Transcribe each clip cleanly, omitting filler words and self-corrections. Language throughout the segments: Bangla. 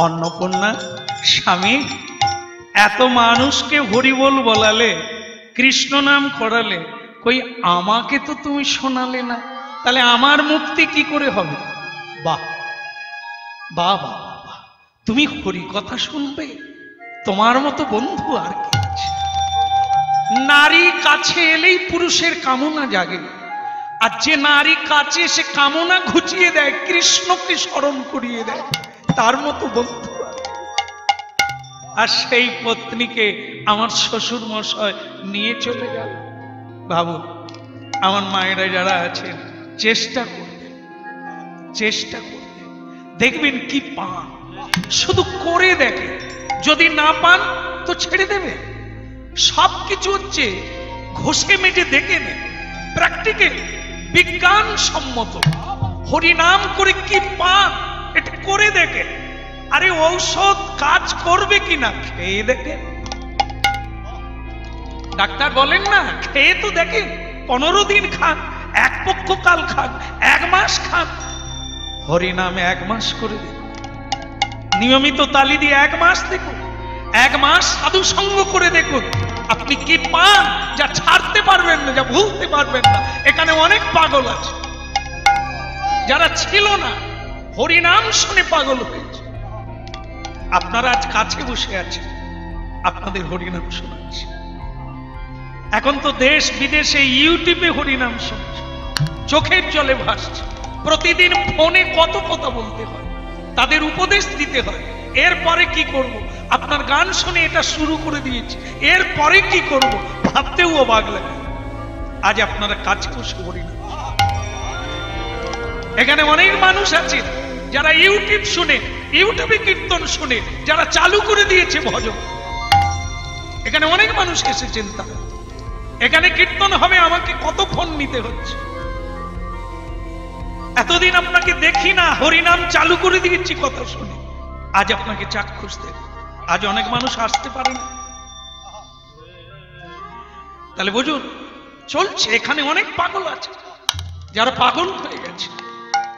অন্নপূর্ণা, স্বামী এত মানুষকে হরিবোল বলালে, কৃষ্ণ নাম করালে, কই আমাকে তো তুমি শোনালে না, তাহলে আমার মুক্তি কি করে হবে? বাহ বাহ বাহ বাহ, তুমি হরি কথা শুনবে? তোমার মতো বন্ধু আর কি আছে? নারী কাছে এলেই পুরুষের কামনা জাগে, আর যে নারী কাছে সে কামনা ঘুচিয়ে দেয়, কৃষ্ণকে স্মরণ করিয়ে দেয়, তার মতো বন্ধু। আর সেই পত্নীকে আমার শ্বশুর মশাই নিয়ে চলে গেল। ভাবুন, আমার মায়েরা যারা আছেন, চেষ্টা করবেন, চেষ্টা করবেন, দেখবেন কি পান। শুধু করে দেখে, যদি না পান তো ছেড়ে দেবে। সবকিছু হচ্ছে ঘষে মেজে দেখে নে, প্র্যাকটিক্যাল, বিজ্ঞান সম্মত। হরিনাম করে কি পান এটা করে দেখে। আরে ঔষধ কাজ করবে কিনা খেয়ে দেখে। ডাক্তার বলেন না, খেয়ে তো দেখেন। 15 দিন খান, এক পক্ষ কাল খান, 1 মাস খান। হরিনামে 1 মাস করে দেখুন, নিয়মিত তালি দিয়ে 1 মাস দেখুন, 1 মাস সাধু সঙ্গ করে দেখুন, আপনি কি পান যা ছাড়তে পারবেন না, যা ভুলতে পারবেন না। এখানে অনেক পাগল আছে যারা ছিল না, হরিনাম শুনে পাগল হয়েছে। আপনারা আজ কাছে বসে আছেন, আপনাদের হরিনাম শোনাচ্ছে। এখন তো দেশ বিদেশে ইউটিউবে হরিনাম শুনছে, চোখের জলে ভাসছে। প্রতিদিন ফোনে কত কথা বলতে হয়, তাদের উপদেশ দিতে হয়। এরপরে কি করব? আপনার গান শুনে এটা শুরু করে দিয়েছি, এরপরে কি করব ভাবতেও অবাক লাগে। আজ আপনারা কাছে বসে হরিনাম। এখানে অনেক মানুষ আছে যারা ইউটিউব শুনে, ইউটিউবে কীর্তন শুনে, যারা চালু করে দিয়েছে ভজন। এখানে অনেক মানুষ এসেছেন, তারা এখানে কীর্তন হবে, আমাকে কত ফোন নিতে হচ্ছে। এতদিন আপনাকে দেখি না, হরিনাম চালু করে দিয়েছি কথা শুনে, আজ আপনাকে চাক্ষুষ দেব। আজ অনেক মানুষ আসতে পারে না, তাহলে বুঝুন চলছে। এখানে অনেক পাগল আছে যারা পাগল হয়ে গেছে।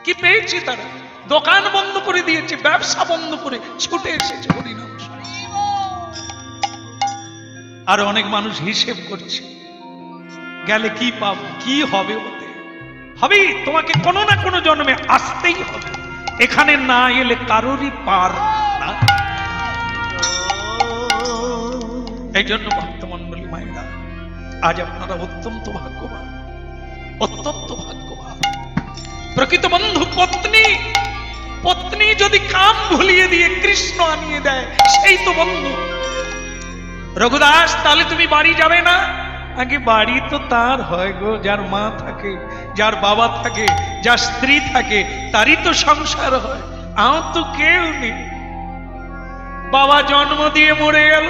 কি পেয়েছে তারা? দোকান বন্ধ করে দিয়েছে, ব্যবসা বন্ধ করে ছুটে এসেছে হরিনাম। আর অনেক মানুষ হিসেব করছে, গেলে কি পাবো, কি হবে, হতে হবে। তোমাকে কোনো না কোনো জন্মে আসতেই হবে, এখানে না এলে কারোরই পার না। এই জন্য ভক্তমন্ডলী মায়েরা, আজ আপনারা অত্যন্ত ভাগ্যবান, অত্যন্ত ভাগ্যবান। প্রকৃত বন্ধু পত্নী, পত্নী যদি কাম ভুলিয়ে দিয়ে কৃষ্ণ আনিয়ে দেয়, সেই তো বন্ধু। রঘুদাস, তাহলে তুমি বাড়ি যাবে না? আগে বাড়ি তো তার হয় গো, যার মা থাকে, যার বাবা থাকে, যার স্ত্রী থাকে, তারই তো সংসার হয়। আমার তো কেউ নেই। বাবা জন্ম দিয়ে মরে গেল,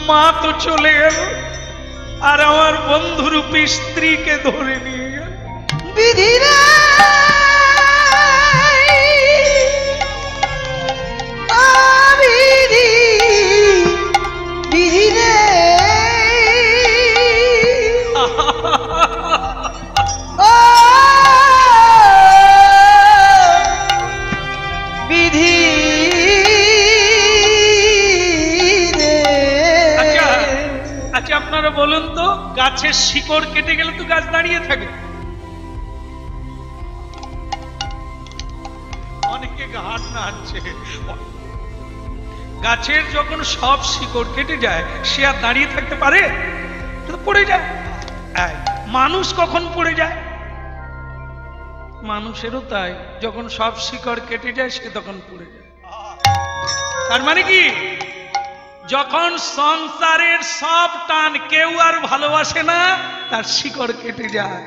মা তো চলে গেল, আর আমার বন্ধুরূপী স্ত্রীকে ধরে নিয়ে গেল। বিধিরা বলুন তো, গাছের শিকড় কেটে গেলে তো গাছ দাঁড়িয়ে থাকে। অনেকে ঘাট নাড়ছে। গাছের যখন সব শিকড় কেটে যায়, সে আর দাঁড়িয়ে থাকতে পারে? পড়ে যায়। মানুষ কখন পড়ে যায়? মানুষেরও তাই, যখন সব শিকড় কেটে যায় সে তখন পড়ে যায়। তার মানে কি? যখন সংসারের সব টান, কেউ আর ভালোবাসে না, তার শিকড় কেটে যায়,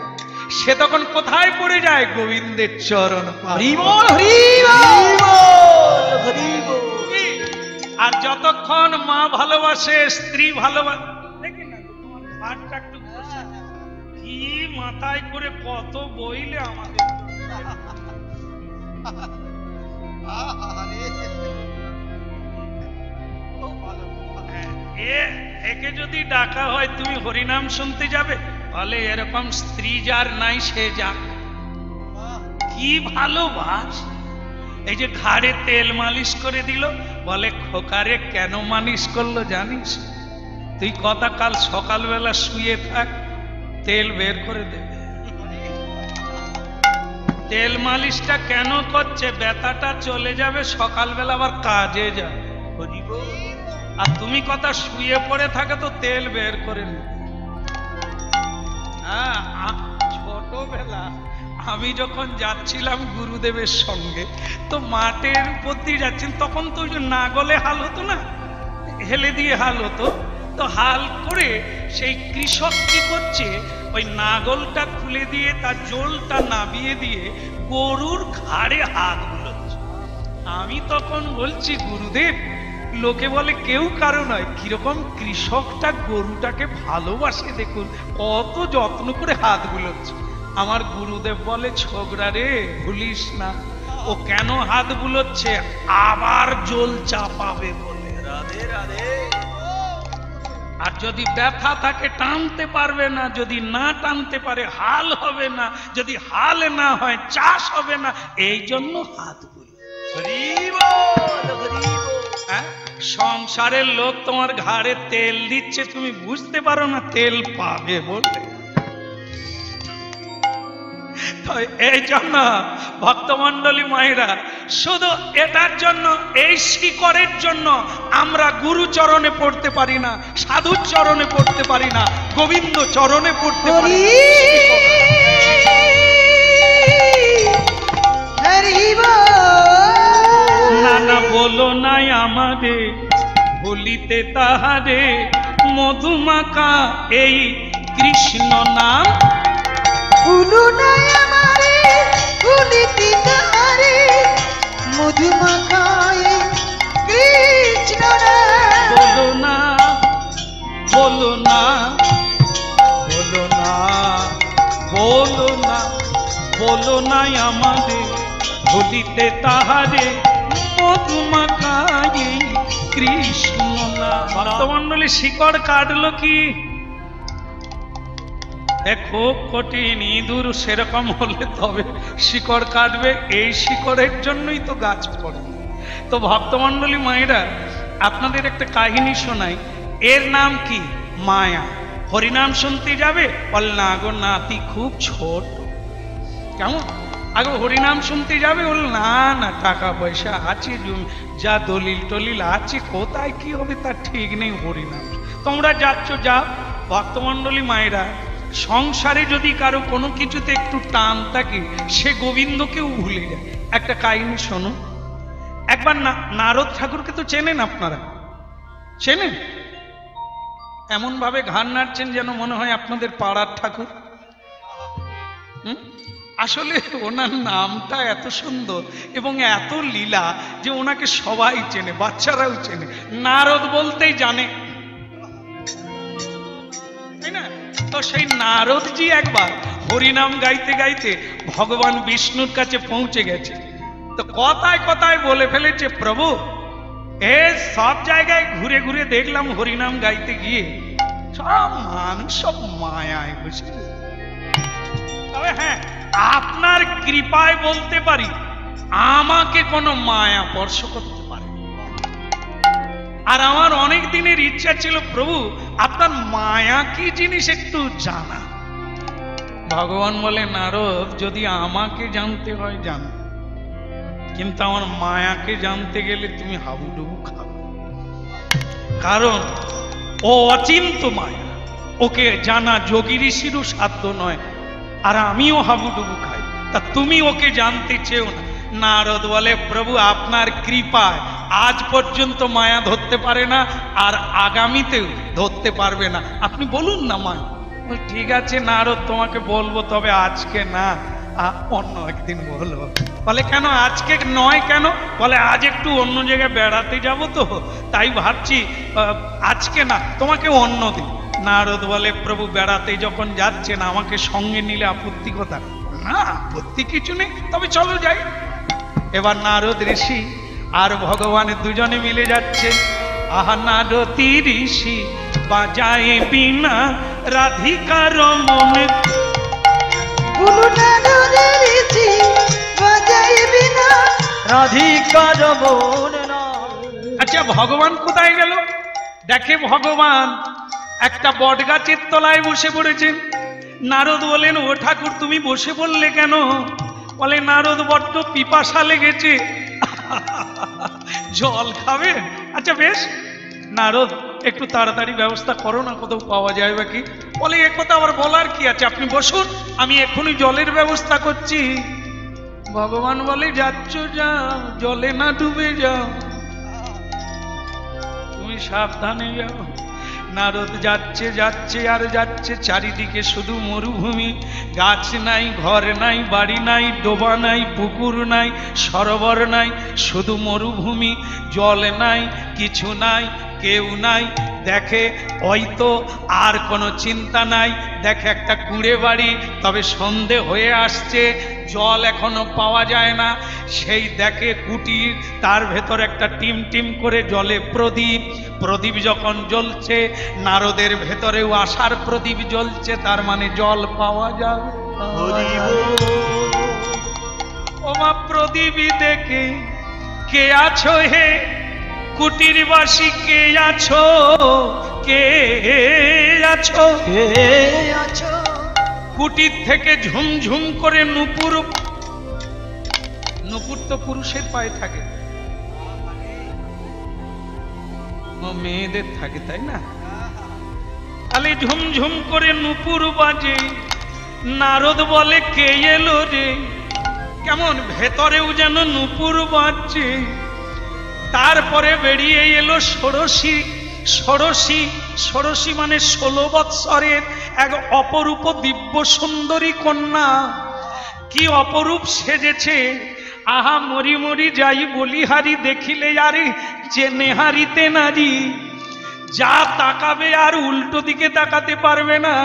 সে তখন কোথায় পড়ে যায়? গোবিন্দের চরণ। আর যতক্ষণ মা ভালোবাসে, স্ত্রী ভালোবাসে, দেখি না তোমার হাতটা একটু কি মাথায় করে কত বইলে আমাদের। একে যদি ডাকা হয় তুমি হরিনাম শুনতে যাবে, বলে এরকম স্ত্রী যার নাই সে যাক। কি ভালোবাস! এই যে ঘাড়ে তেল মালিশ করে দিল, বলে খোকারে কেন মালিশ করলো জানিস? তুই কথা কাল সকালবেলা শুয়ে থাক, তেল বের করে দেবে। তেল মালিশটা কেন করছে? ব্যথাটা চলে যাবে, সকালবেলা আবার কাজে যাবে। আর তুমি কথা শুয়ে পড়ে থাকে তো তেল বের করে নেবে। হ্যাঁ, ছোটবেলা আমি যখন যাচ্ছিলাম গুরুদেবের সঙ্গে, তো মাঠের উপর দিয়ে যাচ্ছেন, তখন তো ওই যে নাগলে হাল হতো না, হেলে দিয়ে হাল হতো। তো হাল করে সেই কৃষক কি করছে, ওই নাগলটা খুলে দিয়ে তার জলটা নাবিয়ে দিয়ে গরুর ঘাড়ে হাত বুলোচ্ছে। আমি তখন বলছি, গুরুদেব, লোকে বলে কেউ কারো নয়, কিরকম কৃষকটা গরুটাকে ভালোবাসে দেখুন, কত যত্ন করে হাত বুলোচ্ছে। আমার গুরুদেব বলে, ছোকরা রে, ভুলিস না, ও কেন হাত বুলোচ্ছে, আবার জল চাপাবে বলে। রাধে রাধে। আর যদি ব্যথা থাকে টানতে পারবে না, যদি না টানতে পারে হাল হবে না, যদি হাল না হয় চাষ হবে না, এই জন্য হাত বুলো। সংসারের লোক তোমার ঘাড়ে তেল দিচ্ছে, তুমি বুঝতে পারো না তেল পাবে বলে। এই জন্য ভক্তমন্ডলী মায়েরা, শুধু এটার জন্য, এই শিকড়ের জন্য আমরা গুরু চরণে পড়তে পারি না, সাধুর চরণে পড়তে পারি না, গোবিন্দ চরণে পড়তে পারি না। না বলো নাই আমারে ভুলিতে তাহারে, মধুমাখা এই কৃষ্ণ নাম। ভুলো নাই আমারে ভুলিতে তাহারে, মধুমাখা এই কৃষ্ণ নাম। বলো না, বলো না, বলো না, বলো না, বলো নাই আমাদের ভুলিতে তাহারে, মধুমাখা এই কৃষ্ণ নাম। ভক্তমন্ডলী, শিকড় কাটলো কি? খুব কঠিন, ইঁদুর সেরকম হলে তবে শিকড় কাটবে, এই শিকড়ের জন্যই তো গাছ পড়ে। তো ভক্তমন্ডলী মায়েরা, আপনাদের একটা কাহিনী শোনাই। এর নাম কি? মায়া। হরিনাম শুনতে যাবে, বল না গো নাতি খুব ছোট। কেমন? আগে হরিনাম শুনতে যাবে, বল না না টাকা পয়সা আছে, যা দলিল টলিল আছে, কোথায় কি হবে তার ঠিক নেই, হরিনাম। তোমরা যাচ্ছ যাও। ভক্তমন্ডলী মায়েরা, সংসারে যদি কারো কোনো কিছুতে একটু টান থাকে, সে গোবিন্দকেও ভুলে যায়। একটা কাহিনী শোনো। একবার নারদ ঠাকুরকে তো চেনেন আপনারা? চেনেন? এমন ভাবে ঘাড় নাড়ছেন যেন মনে হয় আপনাদের পাড়ার ঠাকুর। আসলে ওনার নামটা এত সুন্দর এবং এত লীলা যে ওনাকে সবাই চেনে, বাচ্চারাও চেনে। নারদ বলতেই জানে, তাই না? তো সেই নারদজি একবার হরিনাম গাইতে গাইতে ভগবান বিষ্ণুর কাছে পৌঁছে গেছে। তো কথায় কথায় বলে ফেলেছে, প্রভু, সব জায়গায় ঘুরে ঘুরে দেখলাম হরিনাম গাইতে গিয়ে সব মানুষ সব মায়ায় বসে। তবে হ্যাঁ, আপনার কৃপায় বলতে পারি আমাকে কোনো মায়া স্পর্শ করতে পারে। আর আমার অনেক দিনের ইচ্ছা ছিল, প্রভু আপনার মায়া কি জিনিস একটু জানা। ভগবান বলে, নারদ, যদি আমাকে জানতে হয় জানো, কিন্তু আমার মায়াকে জানতে গেলে তুমি হাবুডুবু খাবে। কারণ ও অচিন্ত মায়া, ওকে জানা যোগী ঋষিরও সাধ্য নয়, আর আমিও হাবুডুবু খাই, তা তুমি ওকে জানতে চেও না। নারদ বলে, প্রভু আপনার কৃপায় আজ পর্যন্ত মায়া ধরতে পারে না, আর আগামীতেও ধরতে পারবে না। আপনি বলুন না মায়া। ঠিক আছে নারদ, তোমাকে বলবো, তবে আজকে না, অন্য একদিন বলবো। বলে, কেন আজকে নয় কেন? বলে, আজ একটু অন্য জায়গায় বেড়াতে যাব, তো তাই ভাবছি আজকে না, তোমাকে অন্য দিন। নারদ বলে, প্রভু বেড়াতে যখন যাচ্ছেন আমাকে সঙ্গে নিলে আপত্তি কথা? না, আপত্তি কিছু নেই, তবে চলো যাই। এবার নারদ ঋষি আর ভগবানের দুজনে মিলে যাচ্ছে। আহা নারদী ঋষি বাজায় বিনা রাধিকার মনে, রাধিকা যমন না। আচ্ছা ভগবান কোথায় গেল? দেখে ভগবান একটা বট গাছের তলায় বসে পড়েছেন। নারদ বলেন, ও ঠাকুর তুমি বসে পড়লে কেন? বলে, নারদ বড্ড পিপাসা লেগেছে, জল খাবে। আচ্ছা বেশ, নারদ একটু তাড়াতাড়ি ব্যবস্থা করো না, কোথাও পাওয়া যায় বা কি? বলে, এ কথা আবার বলার কি আছে, আপনি বসুন, আমি এখনই জলের ব্যবস্থা করছি। ভগবান বলে, যাচ্ছ যাও, জলে না ডুবে যাও, তুমি সাবধানে যাও। নারদ যাচ্ছে যাচ্ছে আর যাচ্ছে, চারিদিকে শুধু মরুভূমি, গাছ নাই, ঘর নাই, বাড়ি নাই, ডোবা নাই, পুকুর নাই, সরোবর নাই, শুধু মরুভূমি, জল নাই, কিছু নাই, কেউ নাই। দেখে হয়তো আর কোনো চিন্তা নাই, দেখে একটা কুঁড়ে বাড়ি, তবে সন্ধে হয়ে আসছে, জল এখনো পাওয়া যায় না। সেই দেখে কুটির, তার ভেতর একটা টিম টিম করে জলে প্রদীপ, প্রদীপ যখন জ্বলছে, নারদের ভেতরেও আশার প্রদীপ জ্বলছে, তার মানে জল পাওয়া যাবে। ওমা প্রদীপই দেখে, কে আছো হে কুটিরবাসী, কে আছো, কে আছো, কে আছো? কুটির থেকে ঝুমঝুম করে নূপুর, নূপুর তো পুরুষের পায়ে থাকে, ও মেয়েদের থাকে তাই না? তাহলে ঝুমঝুম করে নূপুর বাজে। নারদ বলে, কে এলো রে? কেমন ভেতরেও যেন নূপুর বাজছে। তারপরে বেরিয়ে এলো ষোড়শী। ষোড়শী, ষোড়শী মানে 16 বৎসরের এক অপরূপ দিব্য সুন্দরী কন্যা। কি অপরূপ সেজেছে! আহা মরি মরি যাই বলিহারি, দেখিলে আরে যে নেহারিতে নারী, যা তাকাবে আর উল্টো দিকে তাকাতে পারবে না,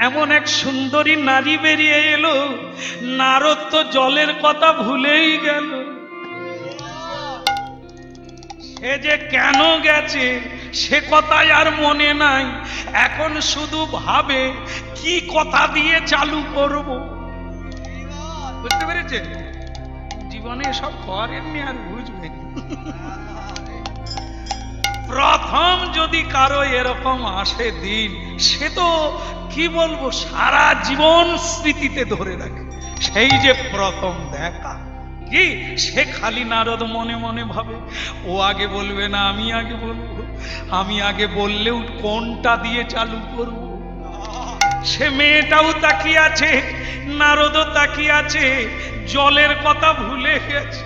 এমন এক সুন্দরী নারী বেরিয়ে এলো। নারদ তো জলের কথা ভুলেই গেল। সে যে কেন গেছে সে কথাই আর মনে নাই, এখন শুধু ভাবে কি কথা দিয়ে চালু করব। বুঝতে পেরেছে? জীবনে সব করেননি আর বুঝবেন। প্রথম যদি কারো এরকম আসে দিন, সে তো কি বলবো, সারা জীবন স্মৃতিতে ধরে রাখে, সেই যে প্রথম দেখা। কি সে খালি নারদ মনে মনে ভাবে, ও আগে বলবে না আমি আগে বলবো, আমি আগে বললেও কোনটা দিয়ে চালু করব। সে মেয়েটাও তাকিয়ে আছে, নারদও তাকিয়ে আছে, জলের কথা ভুলে গেছে।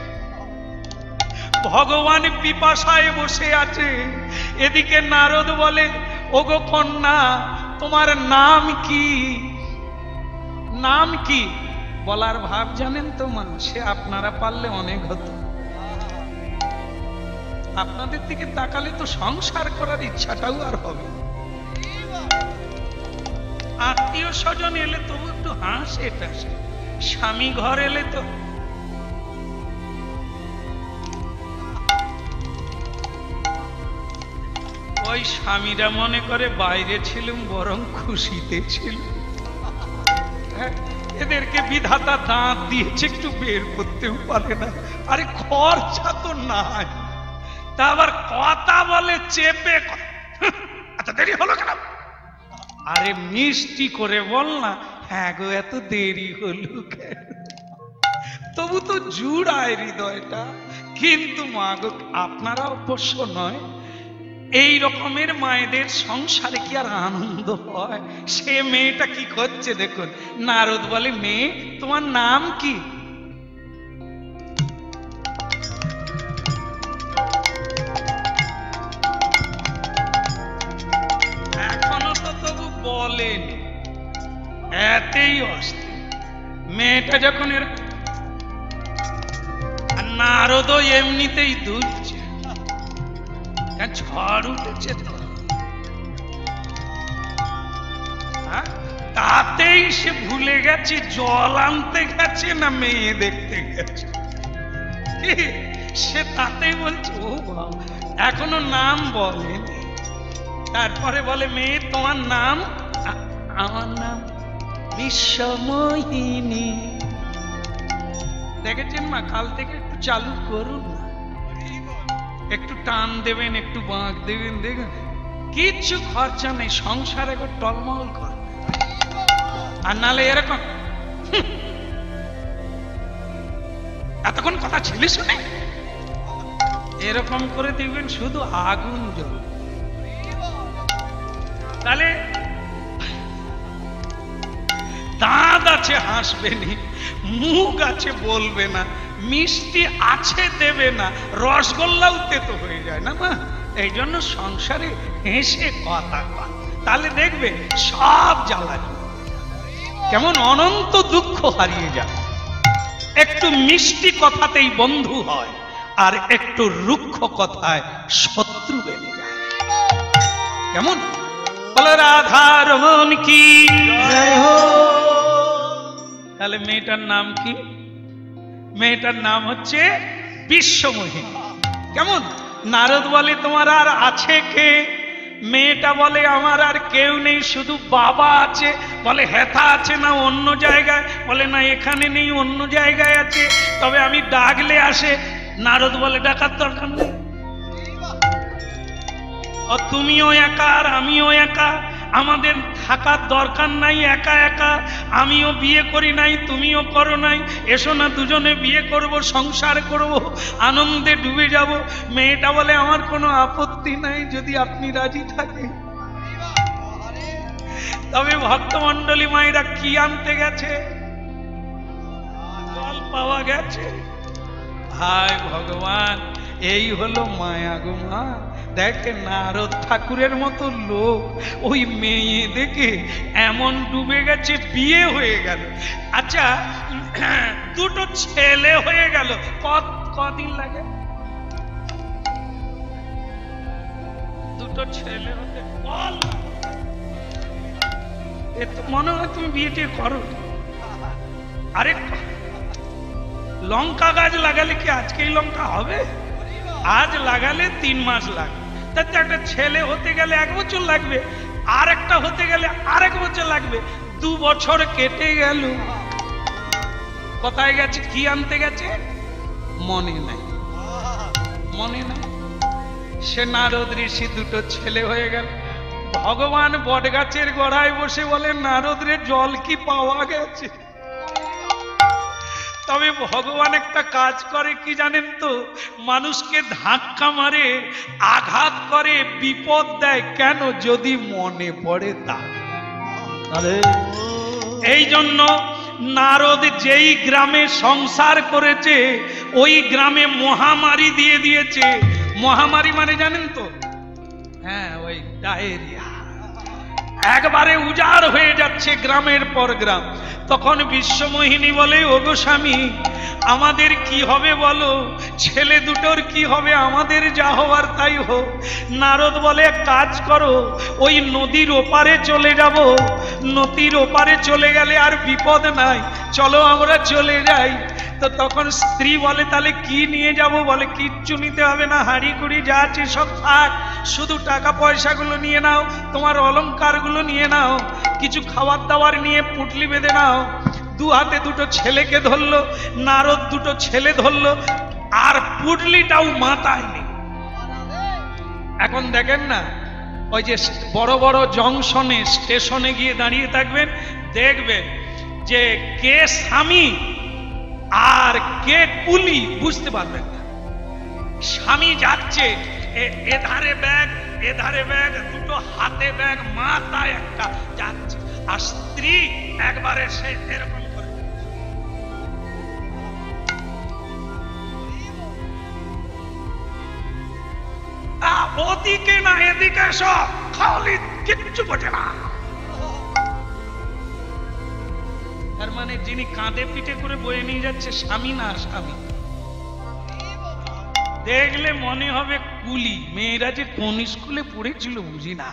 ভগবান পিপাসায় বসে আছে। এদিকে নারদ বলে, ওগো কন্যা, তোমার নাম কি? নাম কি বলার ভাব জানেন তো মা? সে আপনারা পারলে অনেক হতো। আপনাদের দিকে তাকালে তো সংসার করার ইচ্ছাটাও আর হবে। আত্মীয় স্বজন এলে তবু একটু হাসে টাসে, স্বামী ঘর এলে তো ওই স্বামীরা মনে করে বাইরে ছিলাম, বরং খুশিতে ছিল। এদেরকে বিধাতা দাঁত দিয়েছে, একটু বের করতেও পারে না। আরে খরচা তো নাই, তা আবার কথা বলে চেপে। আচ্ছা দেরি হলো কেন? আরে মিষ্টি করে বল না, হ্যাঁ গো এত দেরি হলো কেন? তবু তো জুড়ায় হৃদয়টা। কিন্তু মা গো, আপনারা অবশ্য নয়, এই রকমের মায়েদের সংসারে কি আর আনন্দ হয়? সে মেয়েটা কি করছে দেখুন। নারদ বলে, মেয়ে তোমার নাম কি? এখনো তো তবু বলেন, এতেই অস্থির। মেয়েটা যখন এর, নারদও এমনিতেই দুলছে, ঝড় উঠেছে তো, তাতেই সে ভুলে গেছে জল আনতে গেছে না মেয়ে দেখতে গেছে। সে তাতেই বলছে, ও বাবা, এখনো নাম বলেনি। তারপরে বলে, মেয়ে তোমার নাম? আমার নাম বিশ্বমোহিনী। দেখেছেন মা, কাল থেকে একটু চালু করুন না, একটু টান দেবেন, একটু বাঁক দেবেন, দেখবেন কিচ্ছু খরচা নেই, সংসার একবার টলমল করবে। আর নালে এরকম এতক্ষণ কথা ছেলে শুনে এরকম করে দেখবেন শুধু আগুন জ্বল। তাহলে দাঁত আছে হাসবে না, মুখ আছে বলবে না, মিষ্টি আছে দেবে না, রসগোল্লাও তেতো হয়ে যায় না মা। এই জন্য সংসারে হেসে কথা কয়, তাহলে দেখবে সব জ্বালা কেমন অনন্ত দুঃখ হারিয়ে যায়। একটু মিষ্টি কথাতেই বন্ধু হয়, আর একটু রুক্ষ কথায় শত্রু বেড়ে যায়। কেমন বলো রাধার মন কি জয় হো। তাহলে মেয়েটার নাম কি? মেয়েটার নাম হচ্ছে বিশ্বমোহিনী। কেমন নারদ বলে তোমার আর আছে কে? মেয়েটা বলে আমার আর কেউ নেই, শুধু বাবা আছে। বলে হেথা আছে না অন্য জায়গায়? বলে না এখানে নেই, অন্য জায়গায় আছে, তবে আমি ডাকলে আসে। নারদ বলে ডাকার দরকার নেই, ও তুমিও একা আর আমিও একা, আমাদের থাকার দরকার নাই একা একা। আমিও বিয়ে করি নাই, তুমিও করো নাই, এসো না দুজনে বিয়ে করব, সংসার করব, আনন্দে ডুবে যাব। মেয়েটা বলে আমার কোনো আপত্তি নাই যদি আপনি রাজি থাকেন। তবে ভক্তমণ্ডলী মায়েরা কি আনতে গেছে? জল পাওয়া গেছে। হায় ভগবান, এই হলো মায়া গো মা। দেখে নারদ ঠাকুরের মতো লোক ওই মেয়ে দেখে এমন ডুবে গেছে, বিয়ে হয়ে গেল। আচ্ছা দুটো ছেলে হয়ে গেল, কদিন লাগে? দুটো ছেলে হতে বল, এ তো মনে হয় তুমি বিয়েটি করো। আরে লঙ্কা গাছ লাগালে কি আজকেই লঙ্কা হবে? আজ লাগালে 3 মাস লাগে, তাতে একটা ছেলে হতে গেলে 1 বছর লাগবে, আর একটা হতে গেলে আর 1 বছর লাগবে। 2 বছর কেটে গেল। কোথায় গেছে? কি আনতে গেছে? মনে নাই, মনে নাই। সে নারদ ঋষি দুটো ছেলে হয়ে গেল। ভগবান বটগাছের গোড়ায় বসে বলে নারদ রে জল কি পাওয়া গেছে? তবে ভগবান একটা কাজ করে কি জানেন তো? মানুষকে ধাক্কা মারে, আঘাত করে, বিপদ দেয়। কেন? যদি মনে পড়ে তা। এই জন্য নারদ যেই গ্রামে সংসার করেছে ওই গ্রামে মহামারী দিয়ে দিয়েছে। মহামারী মানে জানেন তো? হ্যাঁ, ওই ডায়রিয়া। একবারে উজাড় হয়ে যাচ্ছে গ্রামের পর গ্রাম। তখন বিশ্বমোহিনী বলে ওগো স্বামী, আমাদের কি হবে বলো? ছেলে দুটোর কি হবে? আমাদের যা হওয়ার তাই হোক। নারদ বলে এক কাজ করো, ওই নদীর ওপারে চলে যাব। নদীর ওপারে চলে গেলে আর বিপদ নাই, চলো আমরা চলে যাই। তো তখন স্ত্রী বলে তাহলে কি নিয়ে যাব? বলে কিচ্ছু নিতে হবে না, হাঁড়ি কুড়ি যা আছে সব থাক, শুধু টাকা পয়সাগুলো নিয়ে নাও, তোমার অলংকারগুলো নিয়ে নাও, কিছু খাবার দাবার নিয়ে পুটলি বেঁধে নাও। 2 হাতে 2টো ছেলেকে ধরলো, নারদ 2টো ছেলে ধরলো, আর পুটলিটাও মাথায় নেই। এখন দেখেন না, ওই যে বড় বড় জংশনে স্টেশনে গিয়ে দাঁড়িয়ে থাকবেন, দেখবেন যে কে স্বামী আর কে কুলি বুঝতে পারবেন না। স্বামী যাচ্ছে এধারে ব্যাগ এধারে ব্যাগ, 2টো হাতে ব্যাগ, মাথায় একটা যাচ্ছে, আর স্ত্রী একবারে সে এরকম করে। ওদিকে না এদিকে সব খালি, কিচ্ছু বোঝে না। তার মানে যিনি কাঁধে পিঠে করে বয়ে নিয়ে যাচ্ছে স্বামী না স্বামী। দেখলে মনে হবে কুলি। মেয়েরা যে কোন স্কুলে পড়েছিল বুঝি না।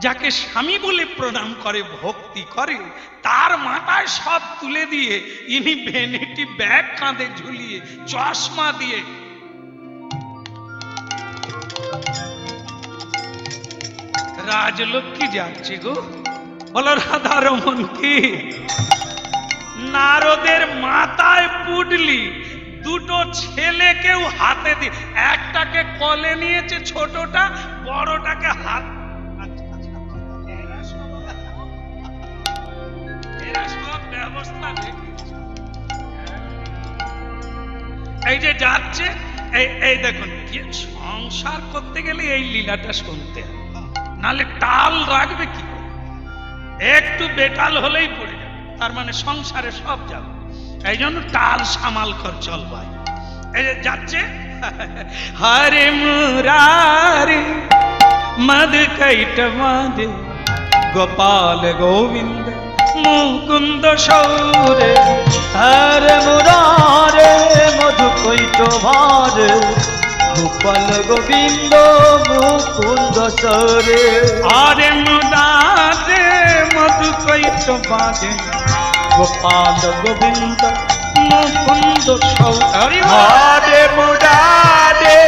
যাকে স্বামী বলে প্রণাম করে, ভক্তি করে, তার মাথায় সব তুলে দিয়ে ইনি ভেনেটি ব্যাগ কাঁধে ঝুলিয়ে, চশমা দিয়ে। রাজলক্ষ্মী যাচ্ছে গো, বলো রাধারমন কি? নারদের মাথায় পুটলি, দুটো ছেলেকেও হাতে দিয়ে, একটাকে কলে নিয়েছে ছোটটা, বড়টাকে হাত। এরা সব ব্যবস্থা রেখেছে। এই যে যাচ্ছে, এই দেখুন, সংসার করতে গেলে এই লীলাটা শুনতে হবে, নালে টাল রাখবে কি? একটু বেটাল হলেই পড়ে যাবে, তার মানে সংসারে সব যাবে। এই জন্য টাল সামাল কর, চল ভাই। এই যে যাচ্ছে, হরে মুরারে মদ কৈট মাদে গোপাল গোবিন্দ মুকুন্দ সৌরে। হরে মুরারে মধু কৈট ভারে গোপাল গোবিন্দ মুকুন্দ সরে। হরে মুরারে মধু কৈট মাদে গোপাল গোবিন্দ মুকুন্দ সৌরে। হরে মুরারে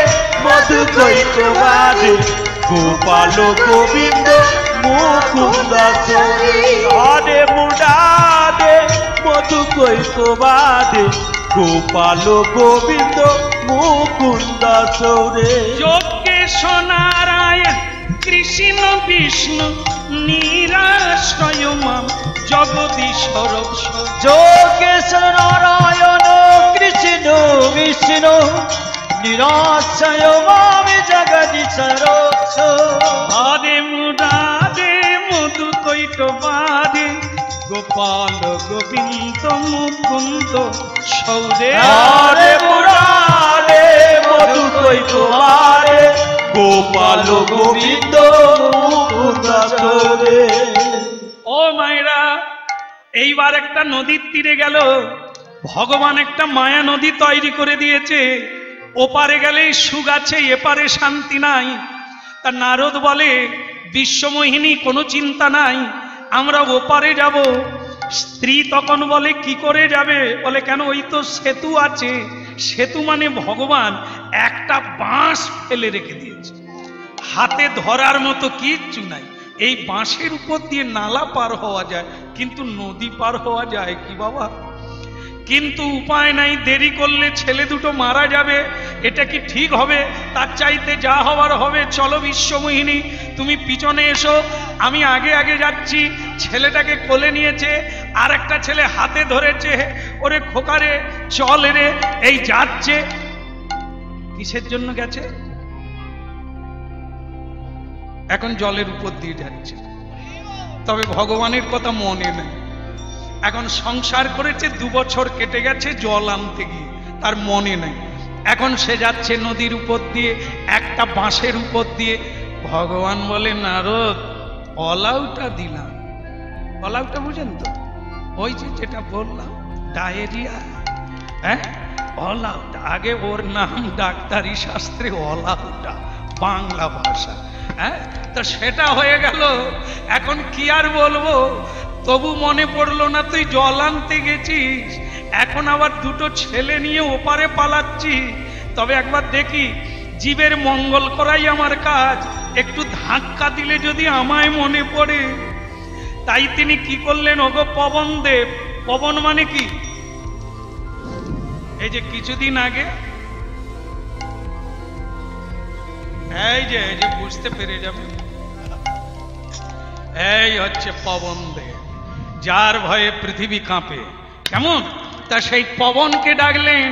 মধু কৈট ভারে গোপাল গোবিন্দ মুকুন্দ সরে। হরে মুরারে মধু কৈট ভারে গোপাল গোবিন্দ মুকুন্দ সরে। যোগেশ নারায়ণ কৃষ্ণ বিষ্ণু নিরাশ্রয় মাম জগদীশ্বর। যোগেশ নারায়ণ কৃষ্ণ বিষ্ণু নিরাশ্রয় মামি জগদীশ্বর। হরে মুরারে মধু কৈট বাদে গোপাল গোবিন্দ মুকুন্দ সৌরে। হরে মুরারে মধু কৈট বাদে গোপাল গোবিন্দ মুকুন্দ সরে। ও মায়েরা, এইবার একটা নদীর তীরে গেল, ভগবান একটা মায়া নদী তৈরি করে দিয়েছে। ওপারে গেলেই সুখ আছে, এপারে শান্তি নাই। তা নারদ বলে, বিশ্বমোহিনী কোনো চিন্তা নাই, আমরা ওপারে যাব। স্ত্রী তখন বলে, কি করে যাবে? বলে, কেন, ওই তো সেতু আছে। সেতু মানে ভগবান একটা বাঁশ ফেলে রেখে দিয়েছে, হাতে ধরার মতো কিচ্ছু নাই। এই বাঁশের উপর দিয়ে নালা পার হওয়া যায়, কিন্তু নদী পার হওয়া যায় কি বাবা? কিন্তু উপায় নাই, দেরি করলে ছেলে দুটো মারা যাবে। এটা কি ঠিক হবে? তার চাইতে যা হওয়ার হবে। চলো বিশ্বমোহিনী, তুমি পিছনে এসো, আমি আগে আগে যাচ্ছি। ছেলেটাকে কোলে নিয়েছে, আর একটা ছেলে হাতে ধরেছে। ওরে খোকারে চল রে। এই যাচ্ছে, কিসের জন্য গেছে? এখন জলের উপর দিয়ে যাচ্ছে, তবে ভগবানের কথা মনে নেই। এখন সংসার করেছে, 2 বছর কেটে গেছে জল আনতে গিয়ে, তার মনে নেই। এখন সে যাচ্ছে নদীর উপর দিয়ে, একটা বাঁশের উপর দিয়ে। ভগবান বলে, নারদ, অলাউটা দিলাম। অলাউটা বুঝেন তো? ওই যে যেটা বললাম, ডায়েরিয়া। হ্যাঁ, অলাউটা। আগে ওর নাম ডাক্তারি শাস্ত্রে অলাউটা, বাংলা ভাষা। হ্যাঁ, তো সেটা হয়ে গেল। এখন কি আর বলবো, তবু মনে পড়লো না তুই জল আনতে গেছিস। এখন আবার দুটো ছেলে নিয়ে ওপারে পালাচ্ছি। তবে একবার দেখি, জীবের মঙ্গল করাই আমার কাজ। একটু ধাক্কা দিলে যদি আমায় মনে পড়ে। তাই তিনি কি করলেন, ওগো পবন দেব। পবন মানে কি? এই যে কিছুদিন আগে, এই যে বুঝতে পেরে যাবে, এই হচ্ছে পবন দেব, যার ভয়ে পৃথিবী কাঁপে। কেমন? তা সেই পবনকে ডাকলেন।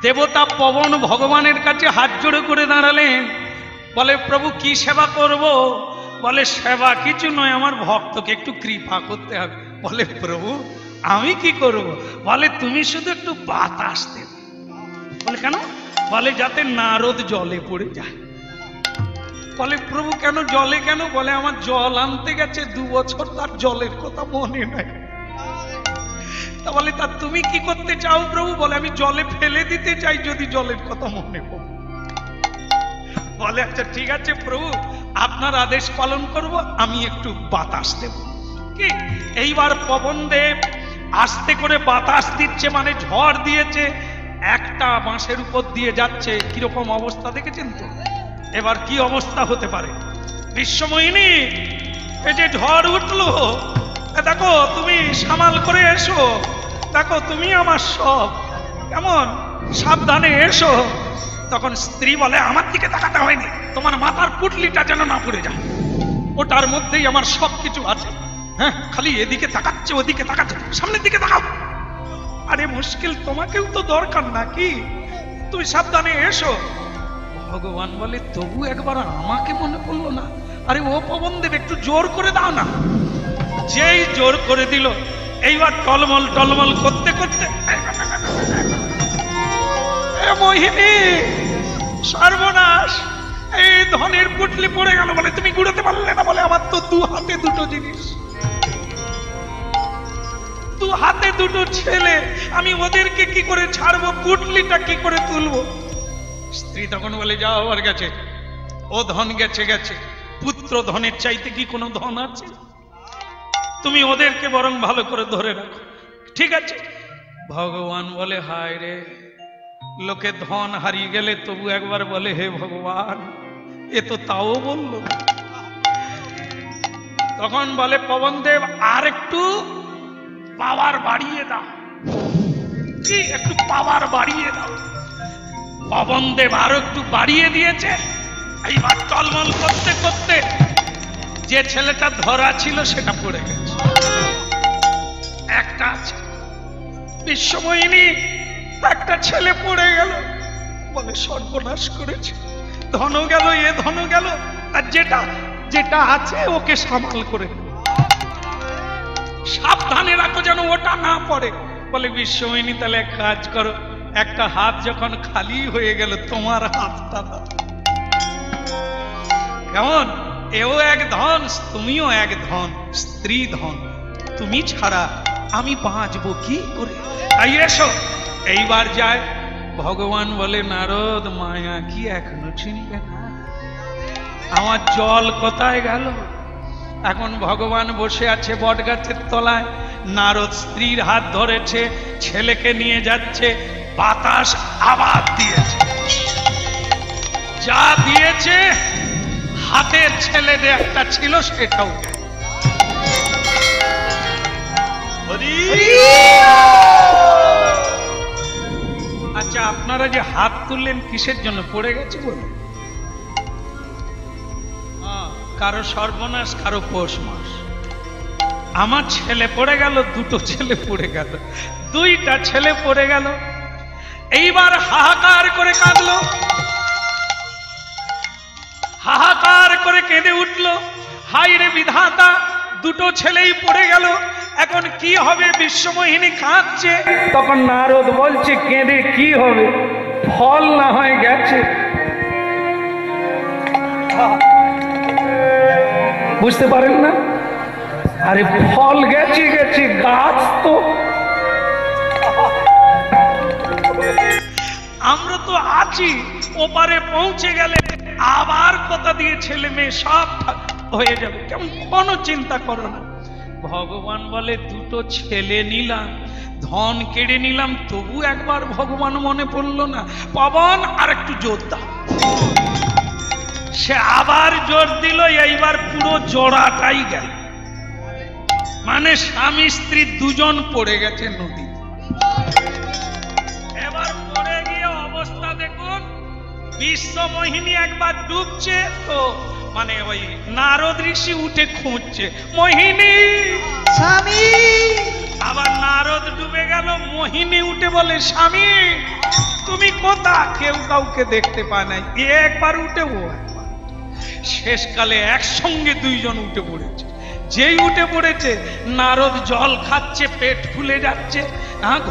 দেবতা পবন ভগবানের কাছে হাত জোড়ে করে দাঁড়ালেন। বলে, প্রভু কি সেবা করব? বলে, সেবা কিছু নয়, আমার ভক্তকে একটু কৃপা করতে হবে। বলে, প্রভু আমি কি করব? বলে, তুমি শুধু একটু বাতাস দেবে। বলে, কেন? বলে, যাতে নারদ জলে পড়ে যায়। বলে, প্রভু কেন জলে কেন? বলে, আমার জল আনতে গেছে 2 বছর, তার জলের কথা মনে নাই। তা বলে, তা তুমি কি করতে চাও প্রভু? বলে, আমি জলে ফেলে দিতে চাই যদি জলের কথা মনে পড়ে। বলে, আচ্ছা ঠিক আছে প্রভু, আপনার আদেশ পালন করব, আমি একটু বাতাস দেব। কি? এইবার পবন দেব আস্তে করে বাতাস দিচ্ছে, মানে ঝড় দিয়েছে। একটা বাঁশের উপর দিয়ে যাচ্ছে। কিরকম অবস্থা দেখেছেন তো? এবার কি অবস্থা হতে পারে? বিশ্বমোহিনী, এই যে ঝড় উঠলো, দেখো তুমি সামাল করে এসো। দেখো তুমি আমার সব। কেমন? সাবধানে এসো। তখন স্ত্রী বলে, আমার দিকে তাকাতে হয়নি, তোমার মাথার পুটলিটা যেন না পড়ে যায়, ওটার মধ্যেই আমার সবকিছু আছে। হ্যাঁ, খালি এদিকে তাকাচ্ছে ওদিকে তাকাচ্ছে, সামনের দিকে তাকাও। আরে মুশকিল, তোমাকেও তো দরকার নাকি, তুই সাবধানে এসো। ভগবান বলে, তবু একবার আমাকে মনে পড়লো না। আরে ও পবনদেব, একটু জোর করে দাও না। যেই জোর করে দিল, এইবার টলমল টলমল করতে করতে, মোহিনী সর্বনাশ, এই ধনের পুটলি পড়ে গেল। বলে, তুমি গুড়াতে পারলে না? বলে, আমার তো দু হাতে দুটো জিনিস, দু হাতে দুটো ছেলে, আমি ওদেরকে কি করে ছাড়বো, পুটলিটা কি করে তুলবো? স্ত্রী তখন বলে, যাও, আর গেছে, ও ধন গেছে গেছে, পুত্র ধনের চাইতে কি কোনো ধন আছে? তুমি ওদেরকে বরং ভালো করে ধরে রাখো। ঠিক আছে। ভগবান বলে, হায় রে, লোকে ধন হারিয়ে গেলে তবু একবার বলে, হে ভগবান, এ তো তাও বলল। তখন বলে পবনদেব, আর একটু পাওয়ার বাড়িয়ে দাও। কি একটু পাওয়ার বাড়িয়ে দাও? পবনদেব আরো একটু বাড়িয়ে দিয়েছে। এইবার টলমল করতে করতে যে ছেলেটা ধরা ছিল সেটা পড়ে গেছে, একটা আছে। বিশ্বমোহিনী, একটা ছেলে পড়ে গেল। বলে, সর্বনাশ করেছে, ধন গেল, এ ধন গেল, আর যেটা যেটা আছে ওকে সামাল করে সাবধানে রাখো যেন ওটা না পড়ে। বলে, বিশ্বমোহিনী, তাহলে এক কাজ করো, একটা হাত যখন খালি হয়ে গেল, তোমার হাতটা দাও। কেমন? এও এক ধন, তুমিও এক ধন, স্ত্রী ধন, তুমি ছাড়া আমি বাঁচবো কি করে? তাই এসো। এইবার যায়। ভগবান বলে, নারদ, মায়া কি এখনো চিনবে না? আমার জল কোথায় গেল? এখন ভগবান বসে আছে বট গাছের তলায়, নারদ স্ত্রীর হাত ধরেছে, ছেলেকে নিয়ে যাচ্ছে। বাতাস আবার দিয়েছে, যা দিয়েছে, হাতের ছেলেদের একটা ছিল সেটাও। আচ্ছা, আপনারা যে হাত তুললেন কিসের জন্য? পড়ে গেছে বলে? কারো সর্বনাশ, কারো পৌষ মাস। আমার ছেলে পড়ে গেল, দুটো ছেলে পড়ে গেল, দুইটা ছেলে পড়ে গেল। এইবার হাহাকার করে কাঁদলো, হাহাকার করে কেঁদে উঠলো, হায় রে বিধাতা, দুটো ছেলেই পড়ে গেল, এখন কি হবে? বিশ্বমোহিনী কাঁদছে। তখন নারদ বলছে, কেঁদে কি হবে, ফল না হয় গেছে। বুঝতে পারেন না? আরে ফল গেছে গেছে, গাছ তো আমরা তো আছি, ওপারে পৌঁছে গেলে আবার কথা দিয়ে ছেলে মেয়ে সব হয়ে যাবে, কেমন? কোনো চিন্তা করো না। ভগবান বলে, দুটো ছেলে নিলাম, ধন কেড়ে নিলাম, তবু একবার ভগবান মনে পড়লো না। পবন, আর একটু জোর দাও। সে আবার জোর দিল, এইবার পুরো জোড়াটাই গেল। মানে স্বামী স্ত্রী দুজন পড়ে গেছে নদী। এবার পড়ে গিয়ে অবস্থা দেখুন, বিশ্বমোহিনী একবার ডুবছে, তো মানে ওই নারদ ঋষি উঠে খুঁজছে, মোহিনী, স্বামী। আবার নারদ ডুবে গেল, মোহিনী উঠে বলে, স্বামী তুমি কোথা? কেউ কাউকে দেখতে পায় নাই, একবার উঠে ও একবার। শেষকালে একসঙ্গে দুইজন উঠে পড়েছে। যেই উঠে পড়েছে, নারদ জল খাচ্ছে, পেট ফুলে যাচ্ছে,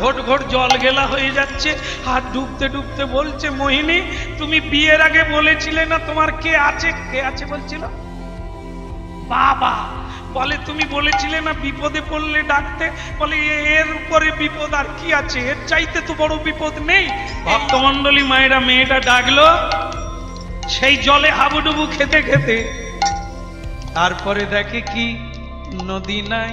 ঘট ঘট জল গেলা হয়ে যাচ্ছে, আর ডুবতে ডুবতে বলছে, মোহিনী, তুমি বিয়ের আগে বলেছিলে না তোমার কে আছে? কে আছে বলছিল? বাবা। বলে, তুমি বলেছিলে না বিপদে পড়লে ডাকতে? বলে, এর উপরে বিপদ আর কি আছে, এর চাইতে তো বড় বিপদ নেই। ভক্তমন্ডলী মায়েরা মেয়েটা ডাকলো, সেই জলে হাবুডুবু খেতে খেতে তারপরে দেখে কি, নদী নাই,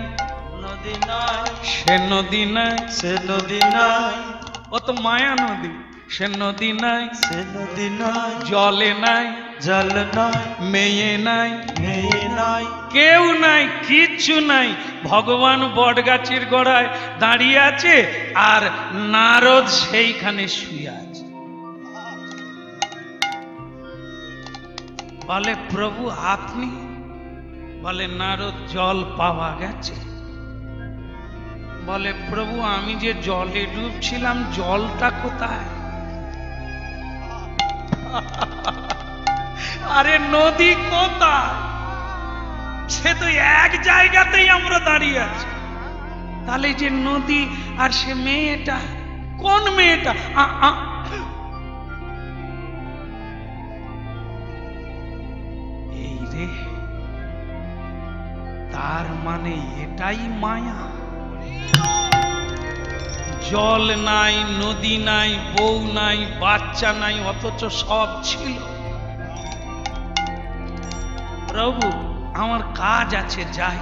নদী নাই, সে নদী নাই, সে নদী নাই, ও তো মায়া নদী, সে নদী নাই, সে নদী নাই, জলে নাই, জল নাই, মেয়ে নাই, মেয়ে নাই, কেউ নাই, কিচ্ছু নাই। ভগবান বট গাছের গোড়ায় দাঁড়িয়ে আছে আর নারদ সেইখানে শুয়ে আছে। বলে প্রভু আপনি? বলে নারদ জল পাওয়া গেছে। বলে প্রভু আমি যে জলে ডুবছিলাম জলটা কোথায়? আরে নদী কোথায়? সে তো এক জায়গাতেই আমরা দাঁড়িয়ে আছি। তাহলে যে নদী আর সে মেয়েটা, কোন মেয়েটা? এই রে, তার মানে এটাই মায়া। জল নাই, নদী নাই, বউ নাই, বাচ্চা নাই, অথচ সব ছিল। প্রভু আমার কাজ আছে, যাই।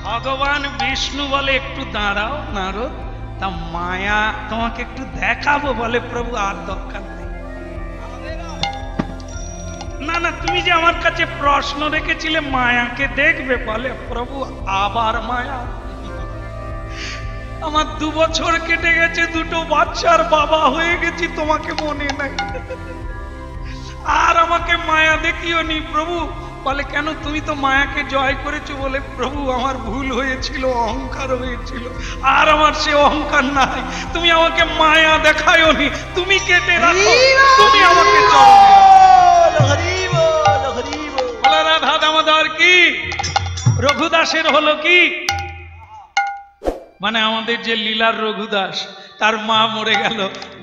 ভগবান বিষ্ণু বলে একটু দাঁড়াও নারদ, তা মায়া তোমাকে একটু দেখাবো। বলে প্রভু আর দরকার নেই। না না, তুমি যে আমার কাছে প্রশ্ন রেখেছিলে মায়াকে দেখবে। বলে প্রভু আবার মায়া? আমার 2 বছর কেটে গেছে, 2টো বাচ্চার বাবা হয়ে গেছি, তোমাকে মনে নাই, আর আমাকে মায়া দেখিও নি প্রভু। বলে কেন? তুমি তো মায়াকে জয় করেছো। বলে প্রভু আমার ভুল হয়েছিল, অহংকার হয়েছিল, আর আমার সে অহংকার নাই। তুমি আমাকে মায়া দেখায়ও নি, তুমি কেটে রাখো, তুমি আমাকে বলে রাধা দামোদর কি, রঘুদাসের হলো কি? মানে আমাদের যে লীলার রঘুদাস, তার মা মরে গেল,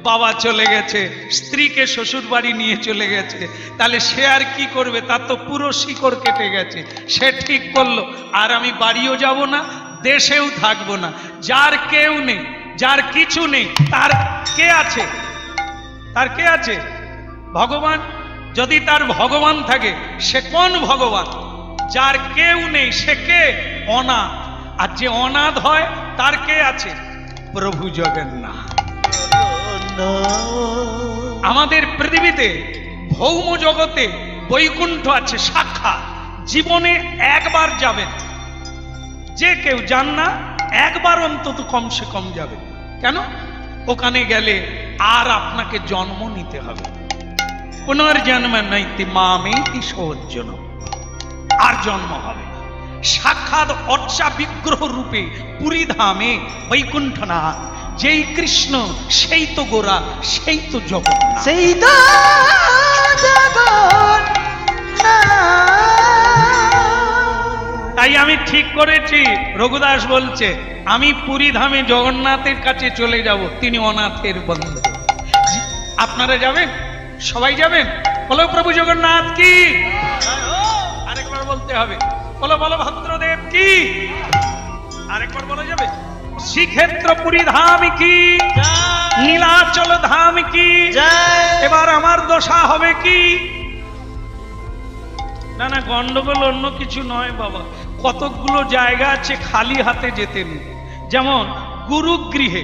বাবা চলে গেছে, স্ত্রীকে শ্বশুর বাড়ি নিয়ে চলে গেছে, তাহলে সে আর কি করবে? তার তো পুরো শিকড় কেটে গেছে। সে ঠিক করলো আর আমি বাড়িও যাব না, দেশেও থাকবো না। যার কেউ নেই, যার কিছু নেই, তার কে আছে? তার কে আছে? ভগবান। যদি তার ভগবান থাকে, সে কোন ভগবান? যার কেউ নেই সে কে? অনাথ। আর যে অনাথ হয় তার কে আছে? প্রভু জগন্নাথ। আমাদের পৃথিবীতে ভৌম জগতে বৈকুণ্ঠ আছে সাক্ষাৎ। জীবনে একবার যাবেন, যে কেউ যান না একবার অন্তত কমসে কম যাবে। কেন? ওখানে গেলে আর আপনাকে জন্ম নিতে হবে। পুনর্জন্ম নৈতি মামেতি সজ্জন, আর জন্ম হবে। সাক্ষাৎ অর্চা বিগ্রহ রূপে পুরী ধামে বৈকুণ্ঠনাথ। যেই কৃষ্ণ সেই তো গোরা, সেই তো জগন্নাথ, সেই তো জগন্নাথ। তাই আমি ঠিক করেছি, রঘুদাস বলছে আমি পুরী ধামে জগন্নাথের কাছে চলে যাব, তিনি অনাথের বন্ধু। আপনারা যাবেন? সবাই যাবেন? বলো প্রভু জগন্নাথ কি। আরেকবার বলতে হবে, বলো বলো ভদ্রদেব কি। আরেকবার বলা যাবে? শ্রীক্ষেত্র পুরী ধাম কি, নীলাচল ধাম কি। এবার আমার দশা হবে কি? না না, গন্ডগোল অন্য কিছু নয় বাবা। কতগুলো জায়গা আছে খালি হাতে যেতে নেই। যেমন গুরুগৃহে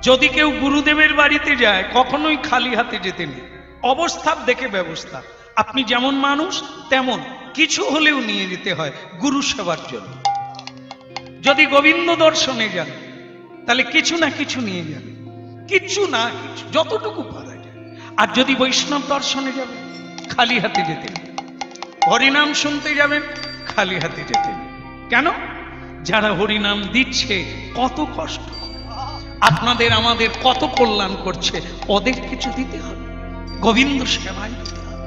যদি কেউ গুরুদেবের বাড়িতে যায়, কখনোই খালি হাতে যেতে নেই। অবস্থা দেখে ব্যবস্থা। আপনি যেমন মানুষ তেমন কিছু হলেও নিয়ে যেতে হয় গুরু সেবার জন্য। যদি গোবিন্দ দর্শনে যান তাহলে কিছু না কিছু নিয়ে যাবে, কিছু না কিছু, যতটুকু পারা যায়। আর যদি বৈষ্ণব দর্শনে যাবেন খালি হাতে যেতে নেই। হরিনাম শুনতে যাবেন খালি হাতে যেতে নেই। কেন? যারা হরিনাম দিচ্ছে কত কষ্ট, আপনাদের আমাদের কত কল্যাণ করছে, ওদের কিছু দিতে হবে, গোবিন্দ সেবায় দিতে হবে।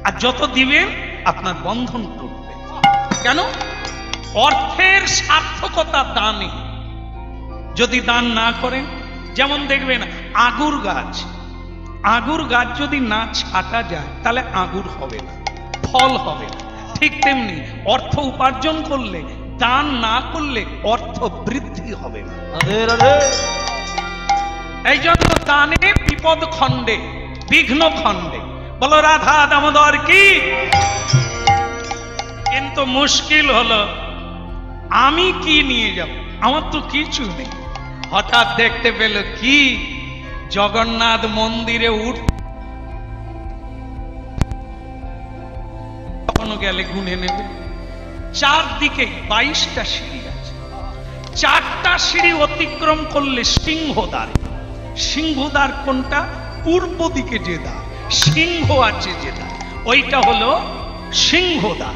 আর যত দিবেন আপনার বন্ধন টুটবে। কেন? অর্থের সার্থকতা দানে। যদি দান না করেন, যেমন দেখবেন আগুর গাছ, আগুর গাছ যদি না ছাটা যায় তাহলে আগুর হবে না, ফল হবে না। ঠিক তেমনি অর্থ উপার্জন করলে, দান না করলে অর্থ বৃদ্ধি হবে না। এই জন্য দানে বিপদ খণ্ডে, বিঘ্ন খণ্ডে। বলো রাধা দামোদর কি। কিন্তু মুশকিল হলো আমি কি নিয়ে যাব? আমার তো কিছু নেই। হঠাৎ দেখতে পেল কি, জগন্নাথ মন্দিরে কখনো গেলে গুনে নেবে, চারদিকে 22টা সিঁড়ি আছে। 4টা সিঁড়ি অতিক্রম করলে সিংহদ্বার। সিংহদ্বার কোনটা? পূর্ব দিকে যে দ্বার, সিংহ আছে যে দ্বার, ওইটা হলো সিংহদ্বার।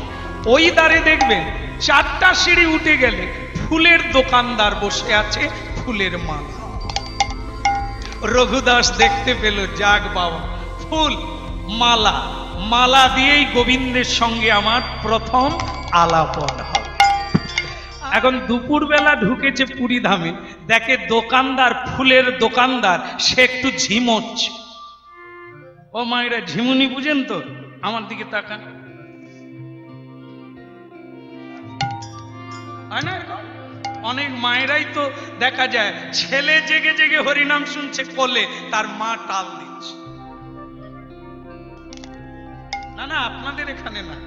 ওই দ্বারে দেখবেন 4টা সিঁড়ি উঠে গেলে ফুলের দোকানদার বসে আছে, ফুলের মালা। রঘুদাস দেখতে পেল, যাক বাবা, ফুল মালা, মালা দিয়েই গোবিন্দের সঙ্গে আমার প্রথম আলাপন হবে। এখন দুপুর বেলা ঢুকেছে পুরী ধামে, দেখে দোকানদার, ফুলের দোকানদার, সে একটু ঝিমোচ্ছে। ও মায়েরা, ঝিমুনি বুঝেন তো? আমার দিকে তাকান। অনেক মায়েরাই তো দেখা যায় ছেলে জেগে জেগে হরিনাম শুনছে কোলে, তার মা টাল দিচ্ছে। না না, আপনাদের এখানে না,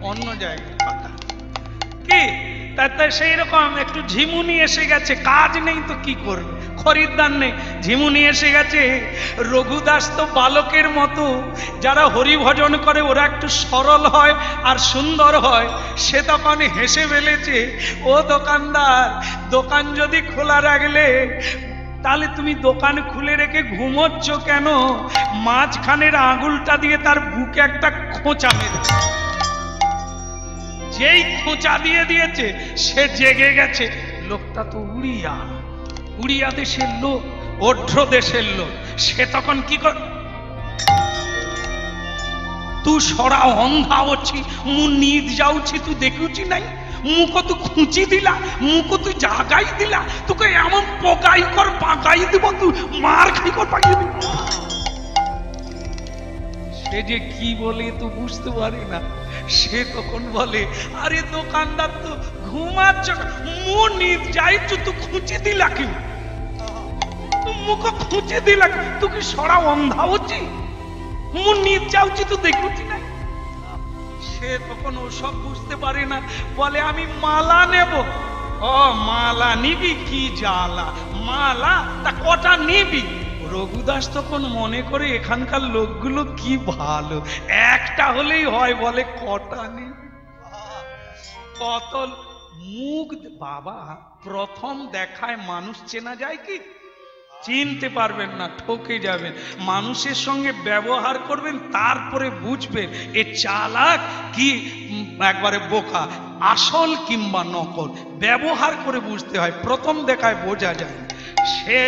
অন্য জায়গায় কথা কি, তাই সেই রকম একটু ঝিমুনি এসে গেছে, কাজ নেই তো কি করবে, খরিদ্দার নেই, ঝিমুনি এসে গেছে। রঘুদাস তো বালকের মতো, যারা হরি ভজন করে ওরা একটু সরল হয় আর সুন্দর হয়। সে তখন হেসে ফেলেছে, ও দোকানদার, দোকান যদি খোলা রাখলে তাহলে তুমি দোকান খুলে রেখে ঘুমোচ্ছ কেন? মাঝখানের আঙুলটা দিয়ে তার বুকে একটা খোঁচা মেরেছে। যেই খোঁচা দিয়ে দিয়েছে সে জেগে গেছে। লোকটা তো উড়িয়া দেশের লোক, অঢ্র দেশের লোক। সে তখন কি কর, তু সরা অন্ধা অছি, মু নিদ যাউছি, তু দেখুছি নাই, মুখ তু খুঁচি দিলা, মুখ তুই জাগাই দিলা, তোকে এমন পকাই কর পাকাই দিব, তুই মার খাই কর পাকিয়ে দিব। সে যে কি বলে তো বুঝতে পারে না। সে তখন বলে, আরে দোকানদার তো ঘুমাচ্ছ, মু নিদ যাইছু, তু খুঁচি দিলা কি, তুই মুখ খুঁচি দিলা, তুই কি সরা অন্ধা হচ্ছি, মু নিদ যাচ্ছি তো দেখুছি নাই। সে তখন ওসব বুঝতে পারে না, বলে আমি মালা নেব। ও মালা নিবি, কি জ্বালা, মালা তা কটা নিবি? রঘুদাস তখন মনে করে এখানকার লোকগুলো কি ভালো, একটা হলেই হয়, বলে কটা নিবি? কত মুখ বাবা, প্রথম দেখায় মানুষ চেনা যায় কি? চিনতে পারবেন না, ঠকে যাবেন। মানুষের সঙ্গে ব্যবহার করবেন, তারপরে বুঝবেন এ চালাক কি একবারে বোকা, আসল কিংবা নকল। ব্যবহার করে বুঝতে হয়, প্রথম দেখায় বোঝা যায়। সে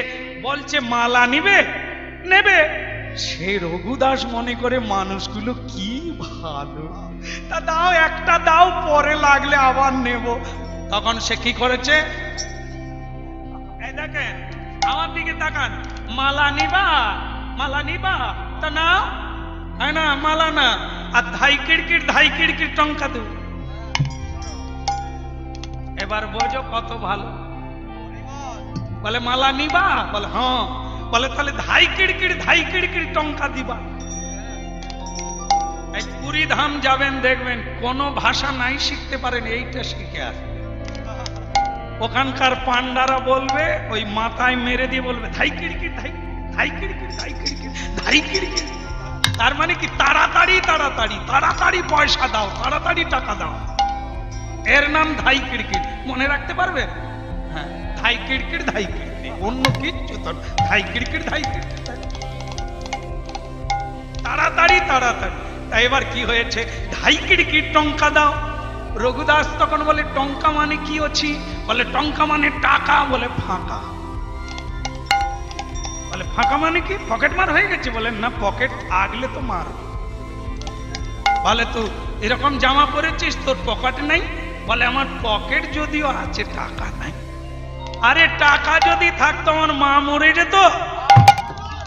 বলছে মালা নিবে, নেবে। সে রঘুদাস মনে করে মানুষগুলো কি ভালো, তা দাও, একটা দাও, পরে লাগলে আবার নেব। তখন সে কি করেছে, এই দেখেন, আমার দিকে তাকান, মালা নিবা, মালা নিবা, তা না, না মালা না, আর ধাই কিড়কিড় টঙ্কা দেব। এবার বোঝো কত ভালো। বলে মালা নিবা, বলে হ্যাঁ, বলে তাহলে ধাই কিড়কিড় টঙ্কা দিবা। এই পুরী ধাম যাবেন, দেখবেন কোন ভাষা নাই শিখতে পারেন, এইটা শিখে আসবে। ওখানকার পান্ডারা বলবে, ওই মাথায় মেরে দিয়ে বলবে ধাই কিড়কিড়, ধাই কিড়কিড়। তার মানে কি, তাড়াতাড়ি পয়সা দাও, তাড়াতাড়ি টাকা দাও। এর নাম ধাই কিড়কিড়, মনে রাখতে পারবে? হ্যাঁ, ধাই কিড়কিড়, অন্য কিচ্ছু তো, ধাই কিড়কিড়। তাড়াতাড়ি। তাই এবার কি হয়েছে, ধাই কিড়কিড় টঙ্কা দাও। রঘুদাস তখন বলে, টঙ্কা মানে কি অছি? বলে টঙ্কা মানে টাকা। বলে ফাঁকা। বলে ফাঁকা মানে কি, পকেট মার হয়ে গেছে? বলে না, পকেট আগলে তো মার। বলে তুই এরকম জামা পরেছিস, তোর পকেট নাই? বলে আমার পকেট যদিও আছে, টাকা নাই। আরে টাকা যদি থাকতো আমার মা মরে যেত,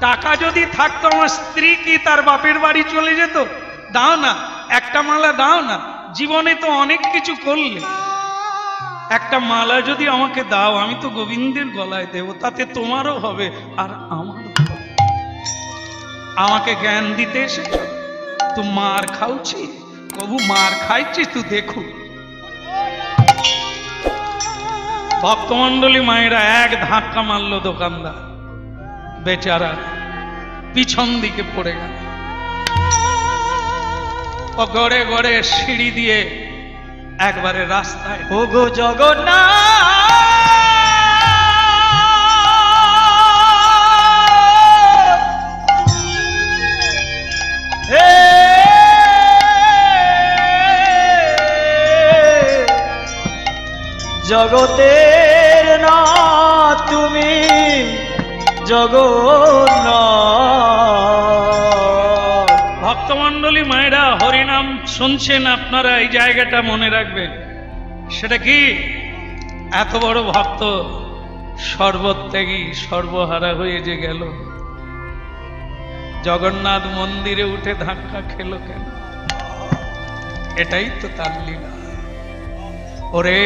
টাকা যদি থাকতো আমার স্ত্রী কি তার বাপের বাড়ি চলে যেত? দাও না, একটা মালা দাও না, জীবনে তো অনেক কিছু করলে, একটা মালা যদি আমাকে দাও, আমি তো গোবিন্দের গলায় দেব, তাতে তোমারও হবে আর আমারও হবে। আমাকে জ্ঞান দিতে এসেছ, তুই মার খাওছি, কবু মার খাইছিস তুই দেখু। ভক্তমন্ডলী মায়েরা এক ধাক্কা মারলো দোকানদার, বেচারা পিছন দিকে পড়ে গেল। ও গড়ে গড়ে সিঁড়ি দিয়ে একবারে রাস্তায়। ওগো জগন্নাথ জগতের না তুমি জগন্নাথ। ভক্তমণ্ডলী মায়েরা, হরিনাম শুনছেন আপনারা, এই জায়গাটা মনে রাখবেন। সেটা কি? এত বড় ভক্ত সর্বত্যাগী সর্বহারা হয়ে যে গেল, জগন্নাথ মন্দিরে উঠে ধাক্কা খেলো কেন? এটাই তো তার লীলা। ওরে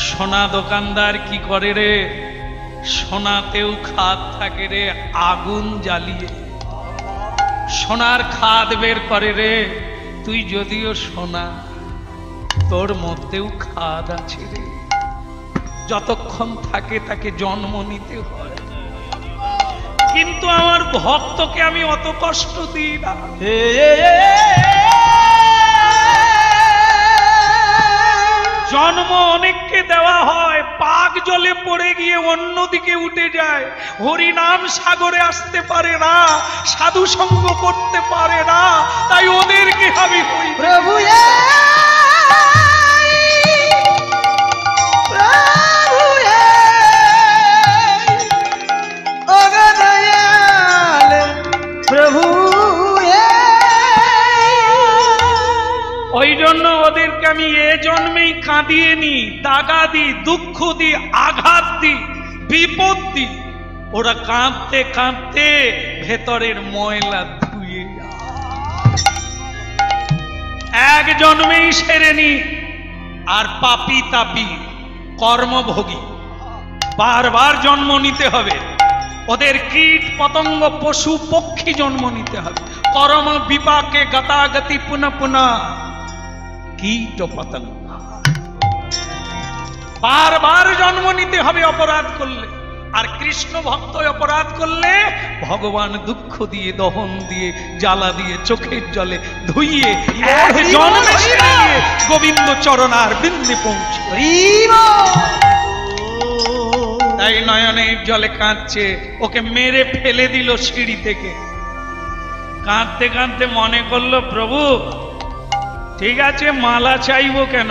সোনা দোকানদার কি করে রে? সোনাতেও খাদ থাকে রে, আগুন জ্বালিয়ে সোনার খাদ বের করে রে। তুই যদিও সোনা, তোর মধ্যেও খাদ আছে রে। যতক্ষণ থাকে তাকে জন্ম নিতে হয়। কিন্তু আমার ভক্তকে আমি অত কষ্ট দিই না। জন্ম অনেককে দেওয়া হয়, পাক জলে পড়ে গিয়ে অন্যদিকে উঠে যায়, হরিনাম সাগরে আসতে পারে না, সাধু সঙ্গ করতে পারে না, তাই ওদেরকে আমি করি প্রভু প্রভু। ওই জন্য ওদেরকে আমি এ জন্মেই কাঁদিয়ে নি, দাগা দি, দুঃখ দি, আঘাত দি, বিপদ দি। ওরা কাঁদতে কাঁদতে ভেতরের ময়লা ধুয়ে এক জন্মেই সেরে নি। আর পাপি তাপি কর্মভোগী বারবার জন্ম নিতে হবে। ওদের কীট পতঙ্গ পশু পক্ষী জন্ম নিতে হবে। কর্ম বিপাকে গতাগতি পুনঃ পুনঃ কীট পতঙ্গ বারবার জন্ম নিতে হবে অপরাধ করলে। আর কৃষ্ণ ভক্ত অপরাধ করলে ভগবান দুঃখ দিয়ে, দহন দিয়ে, জ্বালা দিয়ে, চোখের জলে ধুইয়ে এক জন্মে সেরে নিয়ে গোবিন্দ চরণার বিন্দে পৌঁছে। তাই নয়নের জলে কাঁদছে, ওকে মেরে ফেলে দিল সিঁড়ি থেকে। কাঁদতে কাঁদতে মনে করলো, প্রভু ঠিক আছে, মালা চাইবো কেন?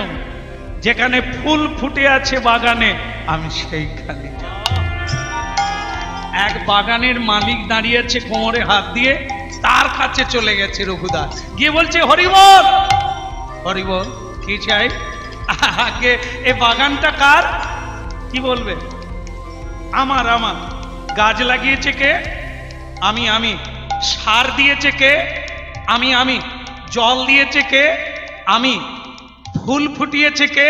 যেখানে ফুল ফুটে আছে বাগানে, আমি সেইখানে। এক বাগানের মালিক দাঁড়িয়ে আছে, কোমরে হাত দিয়ে, তার কাছে চলে গেছে রঘুদাস, গিয়ে বলছে, হরিবল হরিবল, কি চাই? আগে এ বাগানটা কার? কি বলবে? আমার। আমার। গাছ লাগিয়েছে কে? আমি। আমি। সার দিয়েছে কে? আমি। আমি। জল দিয়েছে কে? আমি। ফুল ফুটিয়েছে কে?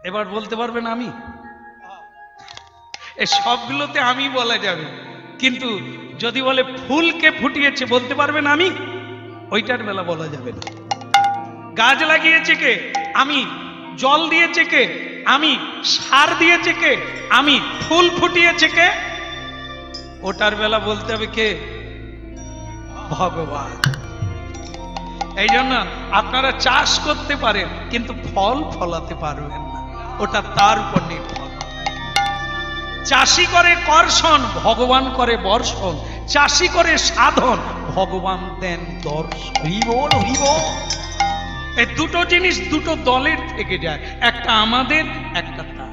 এবার বলতে পারবেন আমি? এই সবগুলোতে আমি বলা যাবে, কিন্তু যদি বলে ফুল কে ফুটিয়েছে, বলতে পারবেন আমি? ওইটার বেলা বলা যাবে না। গাছ লাগিয়েছে কে? আমি। জল দিয়েছে কে? আমি। সার দিয়েছে কে? আমি। ফুল ফুটিয়েছে কে? ওটার বেলা বলতে হবে কে? ভগবান। এই জন্য আপনারা চাষ করতে পারেন, কিন্তু ফল ফলাতে পারবেন না, ওটা তার উপর নির্ভর। চাষি করে কর্ষণ, ভগবান করে বর্ষণ। চাষি করে সাধন, ভগবান দেন দর্শন। এই দুটো জিনিস দুটো দলের থেকে যায়, একটা আমাদের, একটা তার।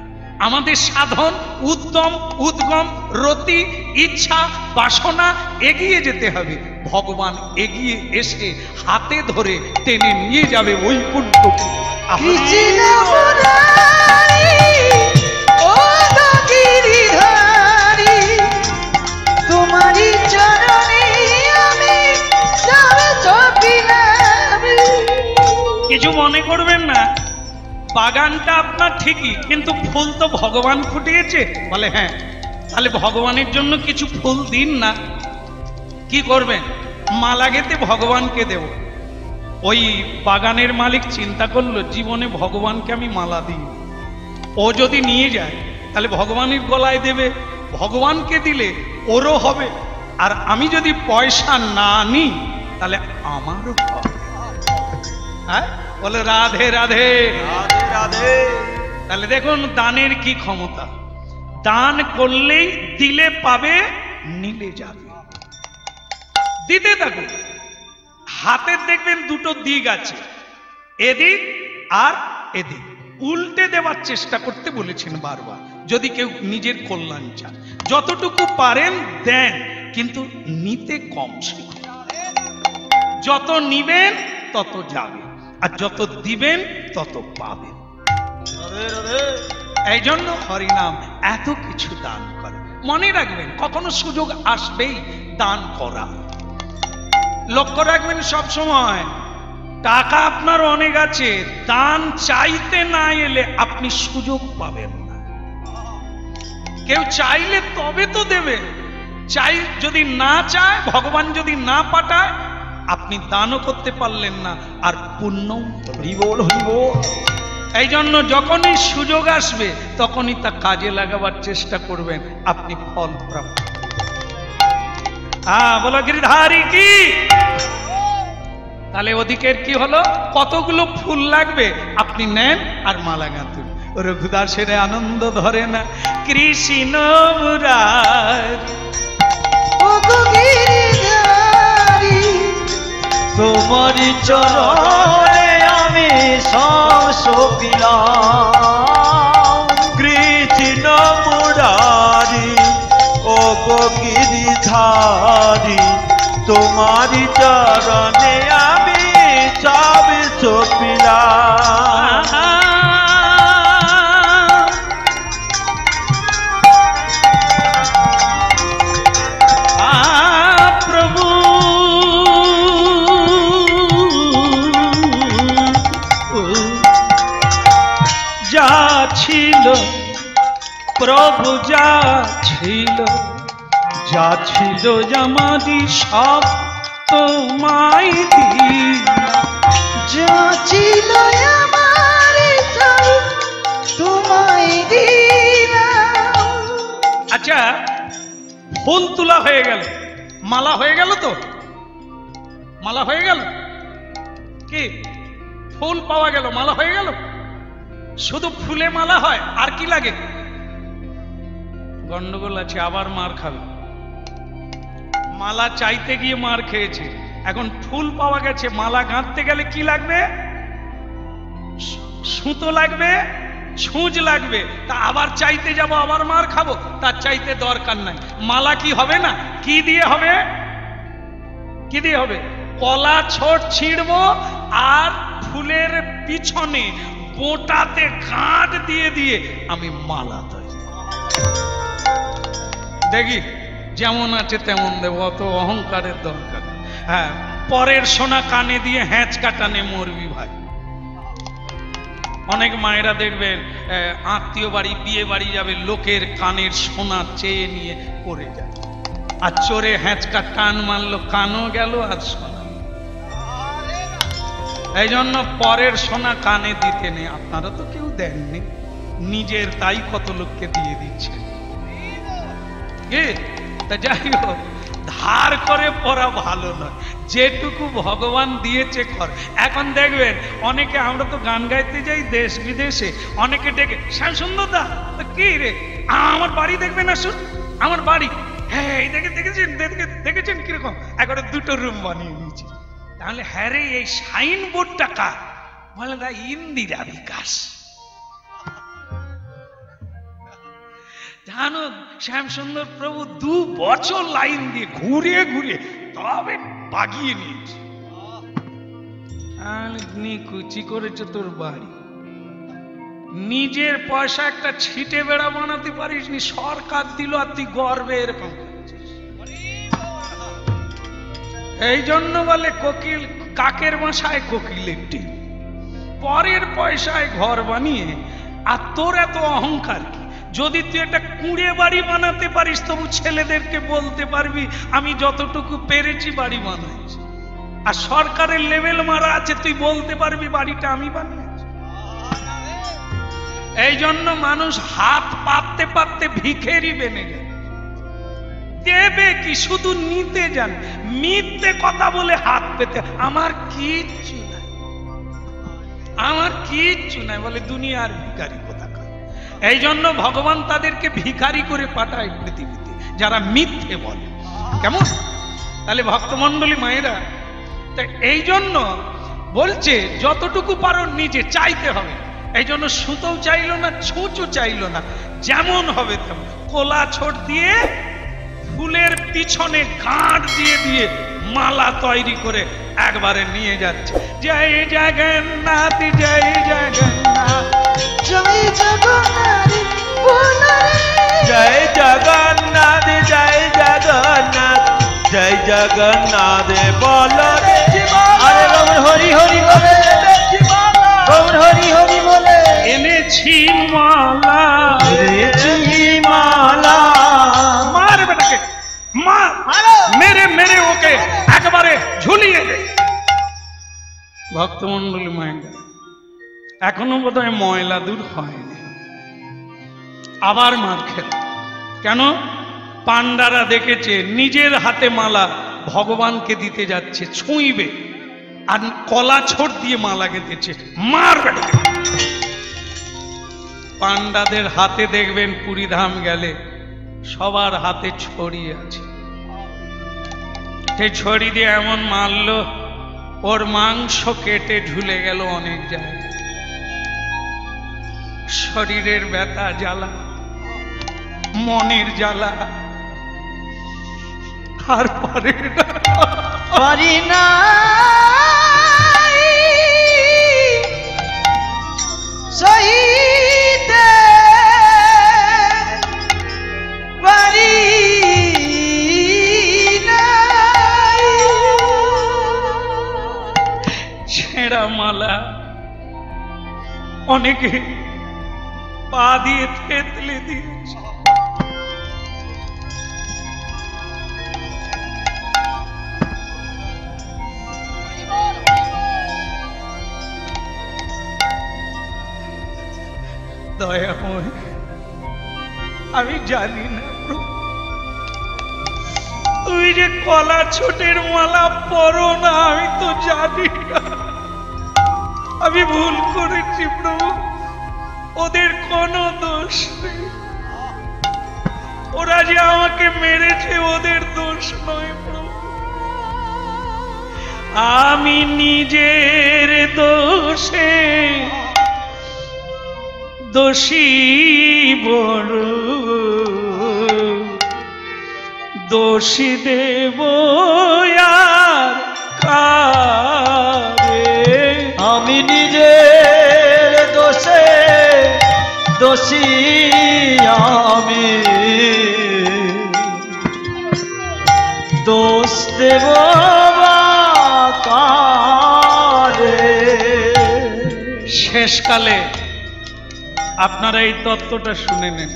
আমাদের সাধন, উদ্যম, উদ্গম, রতি, ইচ্ছা, বাসনা, এগিয়ে যেতে হবে। ভগবান এগিয়ে এসে হাতে ধরে টেনে নিয়ে যাবে বৈকুণ্ঠকে। তোমারই চরণে আমি কিছু মনে করবেন না, বাগানটা আপনার ঠিকই, কিন্তু ফুল তো ভগবান ফুটিয়েছে। বলে হ্যাঁ, তাহলে ভগবানের জন্য কিছু ফুল দিন না। কি করবেন? মালা গেঁথে ভগবানকে দেব। ওই বাগানের মালিক চিন্তা করলো, জীবনে ভগবানকে আমি মালা দিই, ও যদি নিয়ে যায় তাহলে ভগবানের গলায় দেবে, ভগবানকে দিলে ওরও হবে। আর আমি যদি পয়সা না নিই তাহলে আমারও হবে। হ্যাঁ, বলে রাধে রাধে রাধে রাধে। তাহলে দেখুন দানের কি ক্ষমতা। দান করলেই দিলে পাবে, নিলে যাবে। দিতে থাকুন। হাতের দেখবেন দুটো দিক আছে, এদিক আর এদিক। উল্টে দেওয়ার চেষ্টা করতে বলেছেন বারবার, যদি কেউ নিজের কল্যাণ চান। যতটুকু পারেন দেন, কিন্তু নিতে কম শিখুন। যত নিবেন তত যাবে, আর যত দিবেন তত পাবেন। রাধে রাধে। এই জন্য হরিনাম এত কিছু দান করে। মনে রাখবেন, কখনো সুযোগ আসবেই দান করা। লক্ষ্য রাখবেন সব সময়, টাকা আপনার অনেক আছে, দান চাইতে না এলে আপনি সুযোগ পাবেন না। কেউ চাইলে তবে তো দেবেন। চাই যদি না চায়, ভগবান যদি না পাঠায়, আপনি দানও করতে পারলেন না, আর পুণ্যও। হরি বল হরি বল। এই জন্য যখনই সুযোগ আসবে তখনই তা কাজে লাগাবার চেষ্টা করবেন, আপনি ফল প্রাপ্ত। বলো গিরিধারী কি। তাহলে ওদিকের কি হলো, কতগুলো ফুল লাগবে আপনি নেন আর মালা গাঁথুন। রঘুদাসের আনন্দ ধরে না, কৃষ্ণ মুরারি ও গো গিরিধারী, তোমারি চরণে আমি সব সঁপিলাম। কৃষ্ণ মুরারি ও গো গিরিধারী, তোমারি চরণে আমি সব সঁপিলাম। প্রভু যা ছিল, প্রভু যা ছিল, যা ছিল আমারি সব তোমায় দিলাম। যা ছিল আমার সব তোমায় দিলাম। আচ্ছা, ফুল তোলা হয়ে গেল, মালা হয়ে গেল তো? মালা হয়ে গেল কি? ফুল পাওয়া গেল, মালা হয়ে গেল। শুধু ফুলে মালা হয়, আর কি লাগে? গন্ডগোল আছে, আবার মার খাবে। মালা চাইতে গিয়ে মার খেয়েছে, এখন ফুল পাওয়া গেছে, মালা গাঁথতে গেলে কি লাগবে? সুতো লাগবে, ছুঁচ লাগবে। তা আবার চাইতে যাব, আবার মার খাবো? তার চাইতে দরকার নাই। মালা কি হবে না? কি দিয়ে হবে? কি দিয়ে হবে? কলা ছোট ছিঁড়বো, আর ফুলের পিছনে বোটাতে গাঁট দিয়ে দিয়ে আমি মালা তৈরি। দেখি যেমন আছে তেমন দেব, অত অহংকারের দরকার। হ্যাঁ, পরের সোনা কানে দিয়ে হ্যাঁচ কাটানে মরবি ভাই। অনেক মায়েরা দেখবেন আত্মীয় বাড়ি, বিয়ে বাড়ি যাবে, লোকের কানের সোনা চেয়ে নিয়ে পড়ে যায়, আর চোরে হ্যাঁচকা টান মারলো, কানও গেল আর সোনা। এই জন্য পরের সোনা কানে দিতে নেই। আপনারা তো কেউ দেননি, নিজের তাই কত লোককে দিয়ে দিচ্ছে। তা যাই হোক, ধার করে পড়া ভালো নয়, যেটুকু ভগবান দিয়েছে কর। এখন দেখবেন অনেকে, আমরা তো গান গাইতে যাই দেশ বিদেশে, অনেকে ডেকে শ্যাম সুন্দর দা কি রে, আমার বাড়ি দেখবেন, আসুন আমার বাড়ি। হ্যাঁ, এই দেখেছেন কিরকম, একবারে দুটো রুম বানিয়ে নিয়েছি। তাহলে হ্যাঁ রে, এই সাইন বোর্ডটা কার? বলে না, ইন্দিরা বিকাশ। জানো, শ্যামসুন্দর প্রভু 2 বছর লাইন দিয়ে ঘুরে ঘুরে তবে বাগিয়ে নিয়েছে। কুচি করেছে তোর বাড়ি, নিজের পয়সা একটা ছিটে বেড়া বানাতে পারিস নি, সরকার দিল আর তুই গর্বে এরকম করছিস। এই জন্য বলে কোকিল, কাকের বাসায় কোকিলের ডিম। পরের পয়সায় ঘর বানিয়ে, আর তোর এত অহংকার কি? যদি তুই একটা কুঁড়ে বাড়ি বানাতে পারিস, তবু ছেলেদেরকে বলতে পারবি আমি যতটুকু পেরেছি বাড়ি বানাইছি। আর সরকারের লেভেল মারা আছে, তুই বলতে পারবি বাড়িটা আমি বানিয়েছি। এই জন্য মানুষ হাত পাততে পাততে ভিখেরি বেনে যায়। দেবে কি, শুধু নিতে যান। মিথ্যে কথা বলে হাত পেতে আমার কিচ্ছু নাই, আমার কিচ্ছু নাই বলে দুনিয়ার ভিখারি কোথাকার। এই জন্য ভগবান তাদেরকে ভিখারি করে পাঠায় পৃথিবীতে, যারা মিথ্যে বলে। কেমন? তাহলে ভক্তমণ্ডলী মায়েরা, এই জন্য বলছে যতটুকু পারো নিজে চাইতে হবে। এই জন্য সুতোও চাইলো না, ছুঁচও চাইলো না, যেমন হবে তেমন কোলা ছোট দিয়ে ফুলের পিছনে গাঁট দিয়ে দিয়ে মালা তৈরি করে একবারে নিয়ে যাচ্ছে। জয় জগন্নাথ, জয় জগন্নাথ, জয় জগন্নাথ বলো রে। জয় জগন্নাথ, জয় জগন্নাথ, জয় জগন্নাথ বলো রে। আরে গৌর হরি হরি বলে, গৌর হরি হরি বলে। এনেছি মালা, এনেছি মালা। মার বেটাকে মার, মেরে মেরে ওকে একবারে ঝুলিয়ে দে। ভক্তমণ্ডলী মায়েরা, এখনো বোধহয় ময়লা দূর হয়নি, আবার মার খেল। কেন? পান্ডারা দেখেছে নিজের হাতে মালা ভগবানকে দিতে যাচ্ছে, ছুঁইবে, আর কলা ছোট দিয়ে মালা গেঁথেছে। মার বেটাকে। পান্ডাদের হাতে দেখবেন পুরীধাম গেলে সবার হাতে ছড়ি আছে, সেই ছড়ি দিয়ে এমন মারলো ওর মাংস কেটে ঝুলে গেল অনেক জায়গায়। শরীরের ব্যথা জ্বালা, মনের জ্বালা, আর পারে না, পারি না সহিতে, পারি না। ছেঁড়া মালা অনেকে পা দিয়ে থেতলে দিয়েছে। দয়াময়, আমি জানি না প্রভু, তুমি যে কলা ছোটের মালা পরো না, আমি তো জানি না, আমি ভুল করেছি প্রভু। ওদের কোনো দোষ নেই, ওরা যে আমাকে মেরেছে ওদের দোষ নয় প্রভু। আমি নিজের দোষে দোষী বড়, দোষী দেব আর কারে। আমি নিজের দোষে দোষী, আমি দোষ দেব কারে। শেষকালে আপনারা এই তত্ত্বটা শুনে নেন।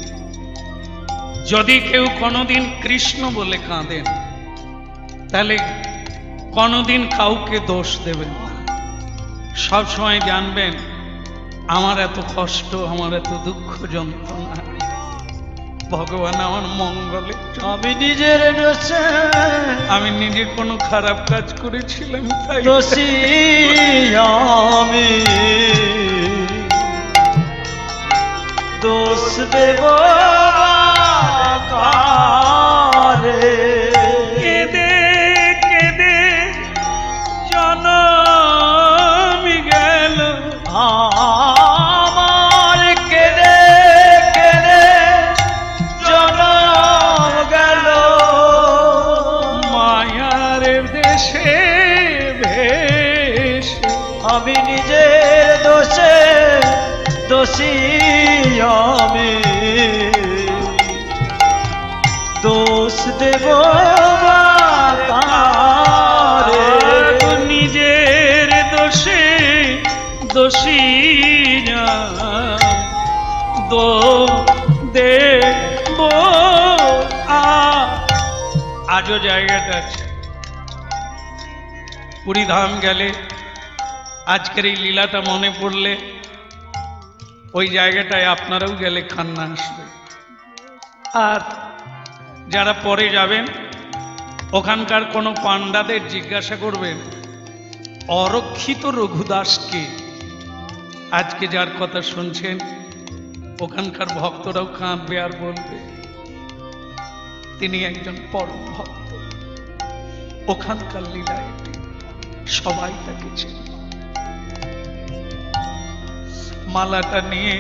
যদি কেউ কোনোদিন কৃষ্ণ বলে কাঁদেন, তাহলে কোনোদিন কাউকে দোষ দেবেন না। সবসময় জানবেন আমার এত কষ্ট, আমার এত দুঃখ যন্ত্রণা, ভগবান আমার মঙ্গলে। আমি নিজের দোষে, আমি নিজে কোনো খারাপ কাজ করেছিলাম তাই দোষী আমি, দোষ দেব কারে। কেঁদে কেঁদে জনম গেল, আমার কেঁদে কেঁদে জনম গেল, মায়ার দেশে ভেসে। আমি নিজের দোষে দোষী আমি, দোষ দেব কারে। নিজের দোষে দোষী না, দেব আজও জায়গাটা আছে। পুরীধাম গেলে আজকের এই লীলাটা মনে পড়লে ওই জায়গাটায় আপনারাও গেলে কান্না আসবে। আর যারা পরে যাবেন ওখানকার কোনো পান্ডাদের জিজ্ঞাসা করবেন অরক্ষিত রঘুদাসকে। আজকে যার কথা শুনছেন ওখানকার ভক্তরাও কাঁদবে আর বলবে তিনি একজন পরম ভক্ত, ওখানকার লীলায় সবাই তাকে চেনে। মালাটা নিয়ে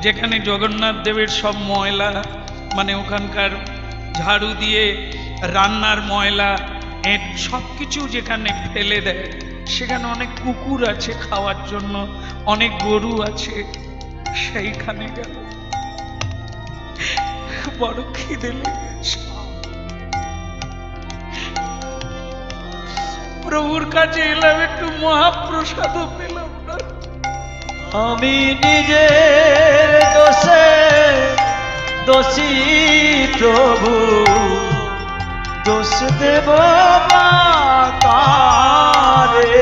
যেখানে জগন্নাথ দেবের সব ময়লা, মানে ওখানকার ঝাড়ু দিয়ে রান্নার ময়লা সবকিছু যেখানে ফেলে দেয়, সেখানে অনেক কুকুর আছে খাওয়ার জন্য, অনেক গরু আছে, সেইখানে গেল বড় খিদে লেগেছে। প্রভুর কাছে এলাম, একটু মহাপ্রসাদ পেলাম না। আমি নিজের দোষে দোষী প্রভু, দোষ দেব কারে?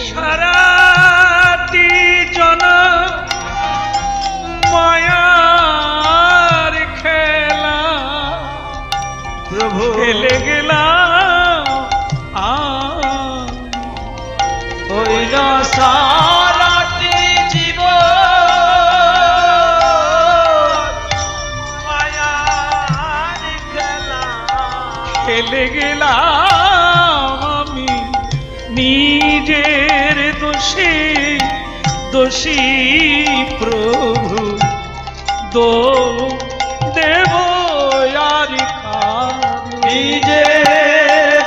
সারাটি জন মায়ার খেলা প্রভু খেলে গেলাম হইল সারাটি জীবন মায়ার খেলা খেলে গেলাম আমি নিজের দোষে দোষী প্রভু, দোষ দেব আর নিজে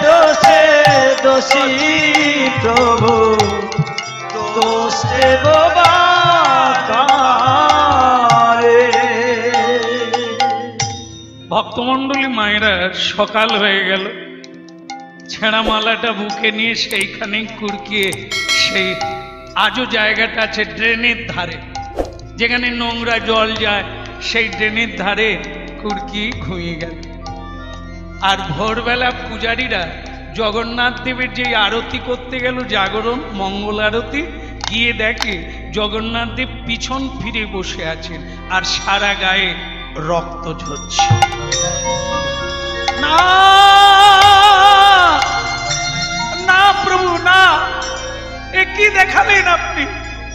দোষে দোষী প্রভু, দোষ দেব কারে? ভক্তমণ্ডলী মায়েরা, সকাল হয়ে গেল, ছেঁড়া মালাটা বুকে নিয়ে সেইখানেই কুড়কিয়ে, সেই আজও জায়গাটা আছে ড্রেনের ধারে, যেখানে নোংরা জল যায়, সেই ড্রেনের ধারে কুড়কিয়ে ঘুমিয়ে গেল। আর ভোরবেলা পূজারীরা জগন্নাথ দেবের যে আরতি করতে গেল, জাগরণ মঙ্গল আরতি, গিয়ে দেখে জগন্নাথ দেব পিছন ফিরে বসে আছেন আর সারা গায়ে রক্ত ঝরছে। না না প্রভু না, এ কি দেখালেন আপনি?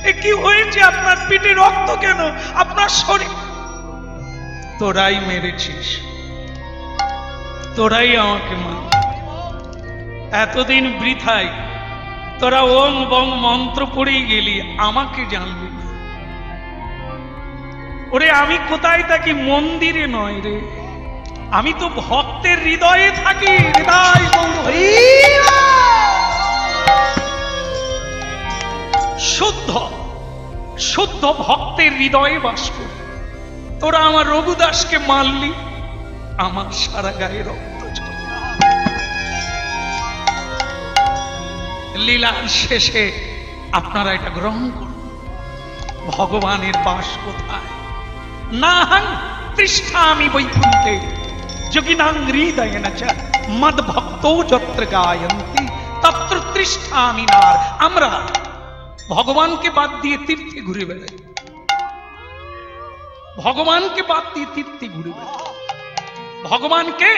এ কি হয়েছে? আপনার পিঠে রক্ত কেন? আপনার শরীর তোরাই মেরেছিস, তোরাই আমাকে মার। এতদিন বৃথায় তোরা ওং বং মন্ত্র পড়েই গেলি, আমাকে জানবি না। ওরে আমি কোথায় থাকি? মন্দিরে নয় রে, আমি তো ভক্তের হৃদয়ে থাকি। হৃদয় শুদ্ধ শুদ্ধ ভক্তের হৃদয়ে বাস করি। তোরা আমার রঘুদাসকে মারলি, আমার সারা গায়ে রক্ত ঝরে। লীলার শেষে আপনারা এটা গ্রহণ করুন। ভগবানের বাস কোথায়? নাহং তিষ্ঠামি বৈকুণ্ঠে যোগিনাং হৃদয়েন চ মদ ভক্তৌ যত্র গায়ন্তি তত্র তিষ্ঠামি নার। আমরা ভগবানকে বাদ দিয়ে তীর্থে ঘুরে বেড়াই, ভগবানকে বাদ দিয়ে তীর্থে ঘুরে বেড়াই। ভগবানকে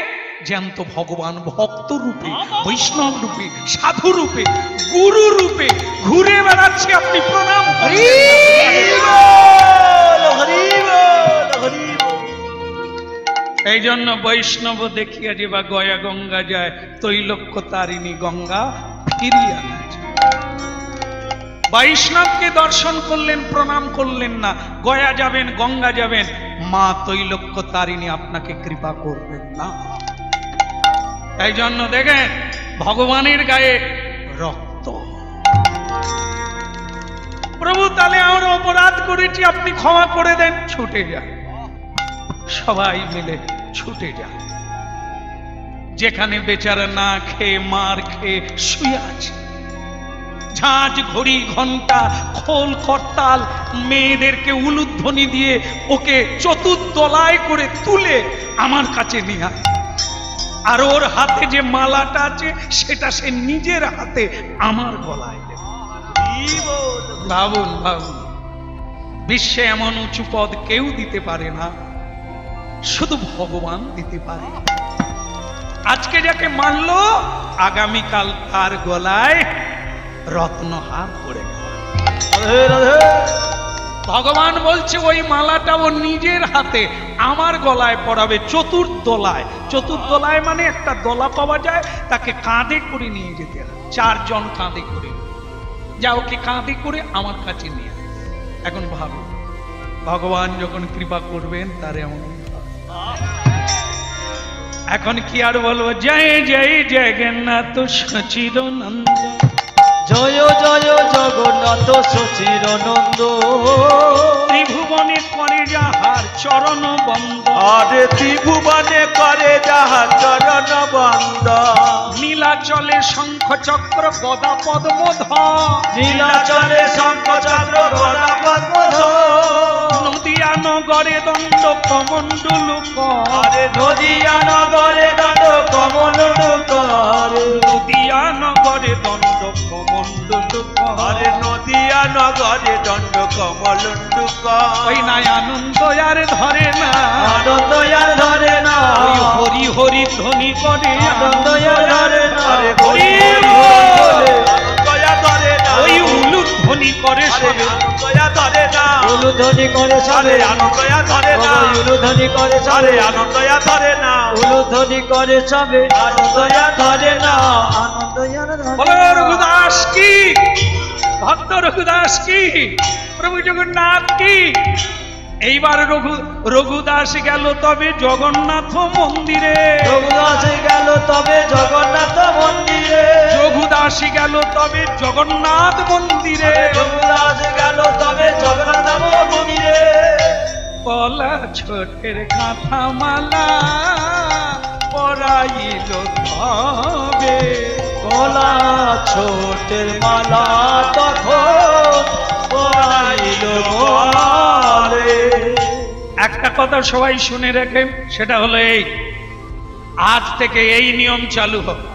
জ্যান্ত ভগবান ভক্ত রূপে, বৈষ্ণব রূপে, সাধু রূপে, গুরু রূপে ঘুরে বেড়াচ্ছি। আপনি প্রণাম করি। এই জন্য বৈষ্ণব দেখিয়া যে বা গয়া গঙ্গা যায়, তৈলক্য তারিণী গঙ্গা ফিরিয়া না যায়। বৈষ্ণবকে দর্শন করলেন, প্রণাম করলেন না, গয়া যাবেন, গঙ্গা যাবেন, মা তৈলক্য তারিণী আপনাকে কৃপা করবেন না। এই জন্য দেখেন ভগবানের গায়ে রক্ত। প্রভু তাহলে আমরা অপরাধ করেছি, আপনি ক্ষমা করে দেন। ছুটে যান, সবাই মিলে ছুটে যান। যেখানে বেচারা না খেয়ে মার খেয়ে শুয়ে আছে, ঝাঁঝ ঘড়ি ঘন্টা খোল করতাল মেয়েদেরকে উলুধ্বনি দিয়ে ওকে চতুর্দলায় করে তুলে আমার কাছে নিয়ে আয়। আর ওর হাতে যে মালাটা আছে সেটা সে নিজের হাতে আমার গলায় দেবে। ভাবুন ভাবুন, বিশ্বে এমন উঁচু পদ কেউ দিতে পারে না। শুধু ভগবান দিতে পারে। আজকে যাকে মানলো আগামীকাল তার গলায় রত্নহার পড়ে গেল। রাধে রাধে। ভগবান বলছে ওই মালাটা ও নিজের হাতে আমার গলায় পরাবে চতুর্দোলায়। চতুর্দোলায় মানে একটা দোলা পাওয়া যায়, তাকে কাঁধে করে নিয়ে যেতে হয়, 4 জন কাঁধে করে। যা ওকে কাঁধে করে আমার কাছে নিয়ে আসে। এখন ভাবো ভগবান যখন কৃপা করবেন তার এমন। এখন কি আর বলবো, জয় জয় জগন্নাথ সচিদানন্দ, জয় জয় জগন্নাথ সচিদানন্দ, ত্রিভুবনে করে যাহার চরণ বন্দ, আরে ত্রিভুবনে করে যাহার চরণ বন্দ, নীলাচলে শঙ্খ চক্র গদা পদ্মধর, নীলাচলে শঙ্খ চক্র গদা পদ্মধর, নদিয়া নগরে দণ্ড কমণ্ডলু কর, আরে নদিয়া নগরে দণ্ড কমণ্ডলু কর, নদিয়া নগরে দণ্ড কমণ্ডলু কর, আরে নদিয়া নগরে দণ্ড কমলন্ডু ওই নাই আনন্দ আর ধরে না, আনন্দ আর ধরে না, ওই হরি হরি ধ্বনি করে আনন্দ আর ধরে না, আরে হরি বলে দয়া ধরে না, ওই উলুদ ধ্বনি করে সবে, দয়া ধরে না, উলুধ্বনি করে আরে সবে, আনন্দয়া ধরে না, উলুধ্বনি করে আরে সবে, আনন্দয়া ধরে না, উলুধ্বনি করে সবে, আনন্দ আর ধরে না, আনন্দ আর ধরে বলো না। রঘুদাস কি, ভক্ত রঘুদাস কি, প্রভু জগন্নাথ কি। এইবার রঘুদাস গেল তবে জগন্নাথ মন্দিরে, রঘুদাস গেল তবে জগন্নাথ মন্দিরে, রঘুদাস গেল তবে জগন্নাথ মন্দিরে, রঘুদাস গেল তবে জগন্নাথ মন্দিরে, পলা ছোটের কাঁথা মালা পরাইল তবে, কলা ছোটের মালা তখন পরাইল গলে। একটা কথা সবাই শুনে রাখেন, সেটা হলো এই, আজ থেকে এই নিয়ম চালু হবে,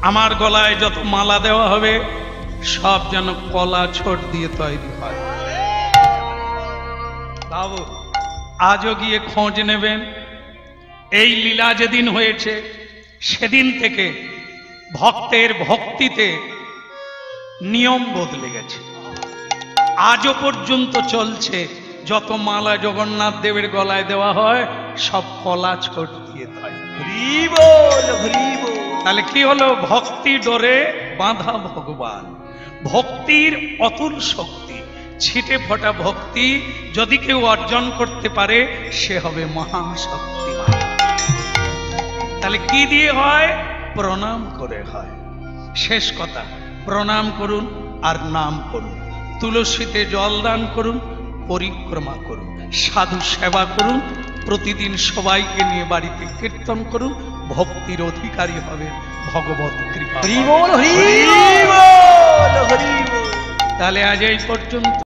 আমার গলায় যত মালা দেওয়া হবে সব যেন কলা ছোট দিয়ে তৈরি হয়। বাবু আজও গিয়ে খোঁজ নেবেন, এই লীলা যেদিন হয়েছে সেদিন থেকে ভক্তের ভক্তিতে নিয়ম বদলে গেছে। আজও পর্যন্ত চলছে, যত মালা জগন্নাথ দেবের গলায় দেওয়া হয় সব কলা ছোট দিয়ে তৈরি। হরি বল হরি বল। তাহলে কি হলো, ভক্তি ডোরে বাঁধা ভগবান, ভক্তির অতুল শক্তি, ছিটে ফোটা ভক্তি যদি কেউ অর্জন করতে পারে সে হবে মহাশক্তিমান। তাহলে কি দিয়ে হয়, প্রণাম করে হয়। শেষ কথা, প্রণাম করুন আর নাম করুন, তুলসীতে জল দান করুন, পরিক্রমা করুন, সাধু সেবা করুন, প্রতিদিন সবাইকে নিয়ে বাড়িতে কীর্তন করুন, ভক্তির অধিকারী হবে, ভগবত কৃপা। হরি বল হরি বল হরি বল। তাহলে আজ এই পর্যন্ত।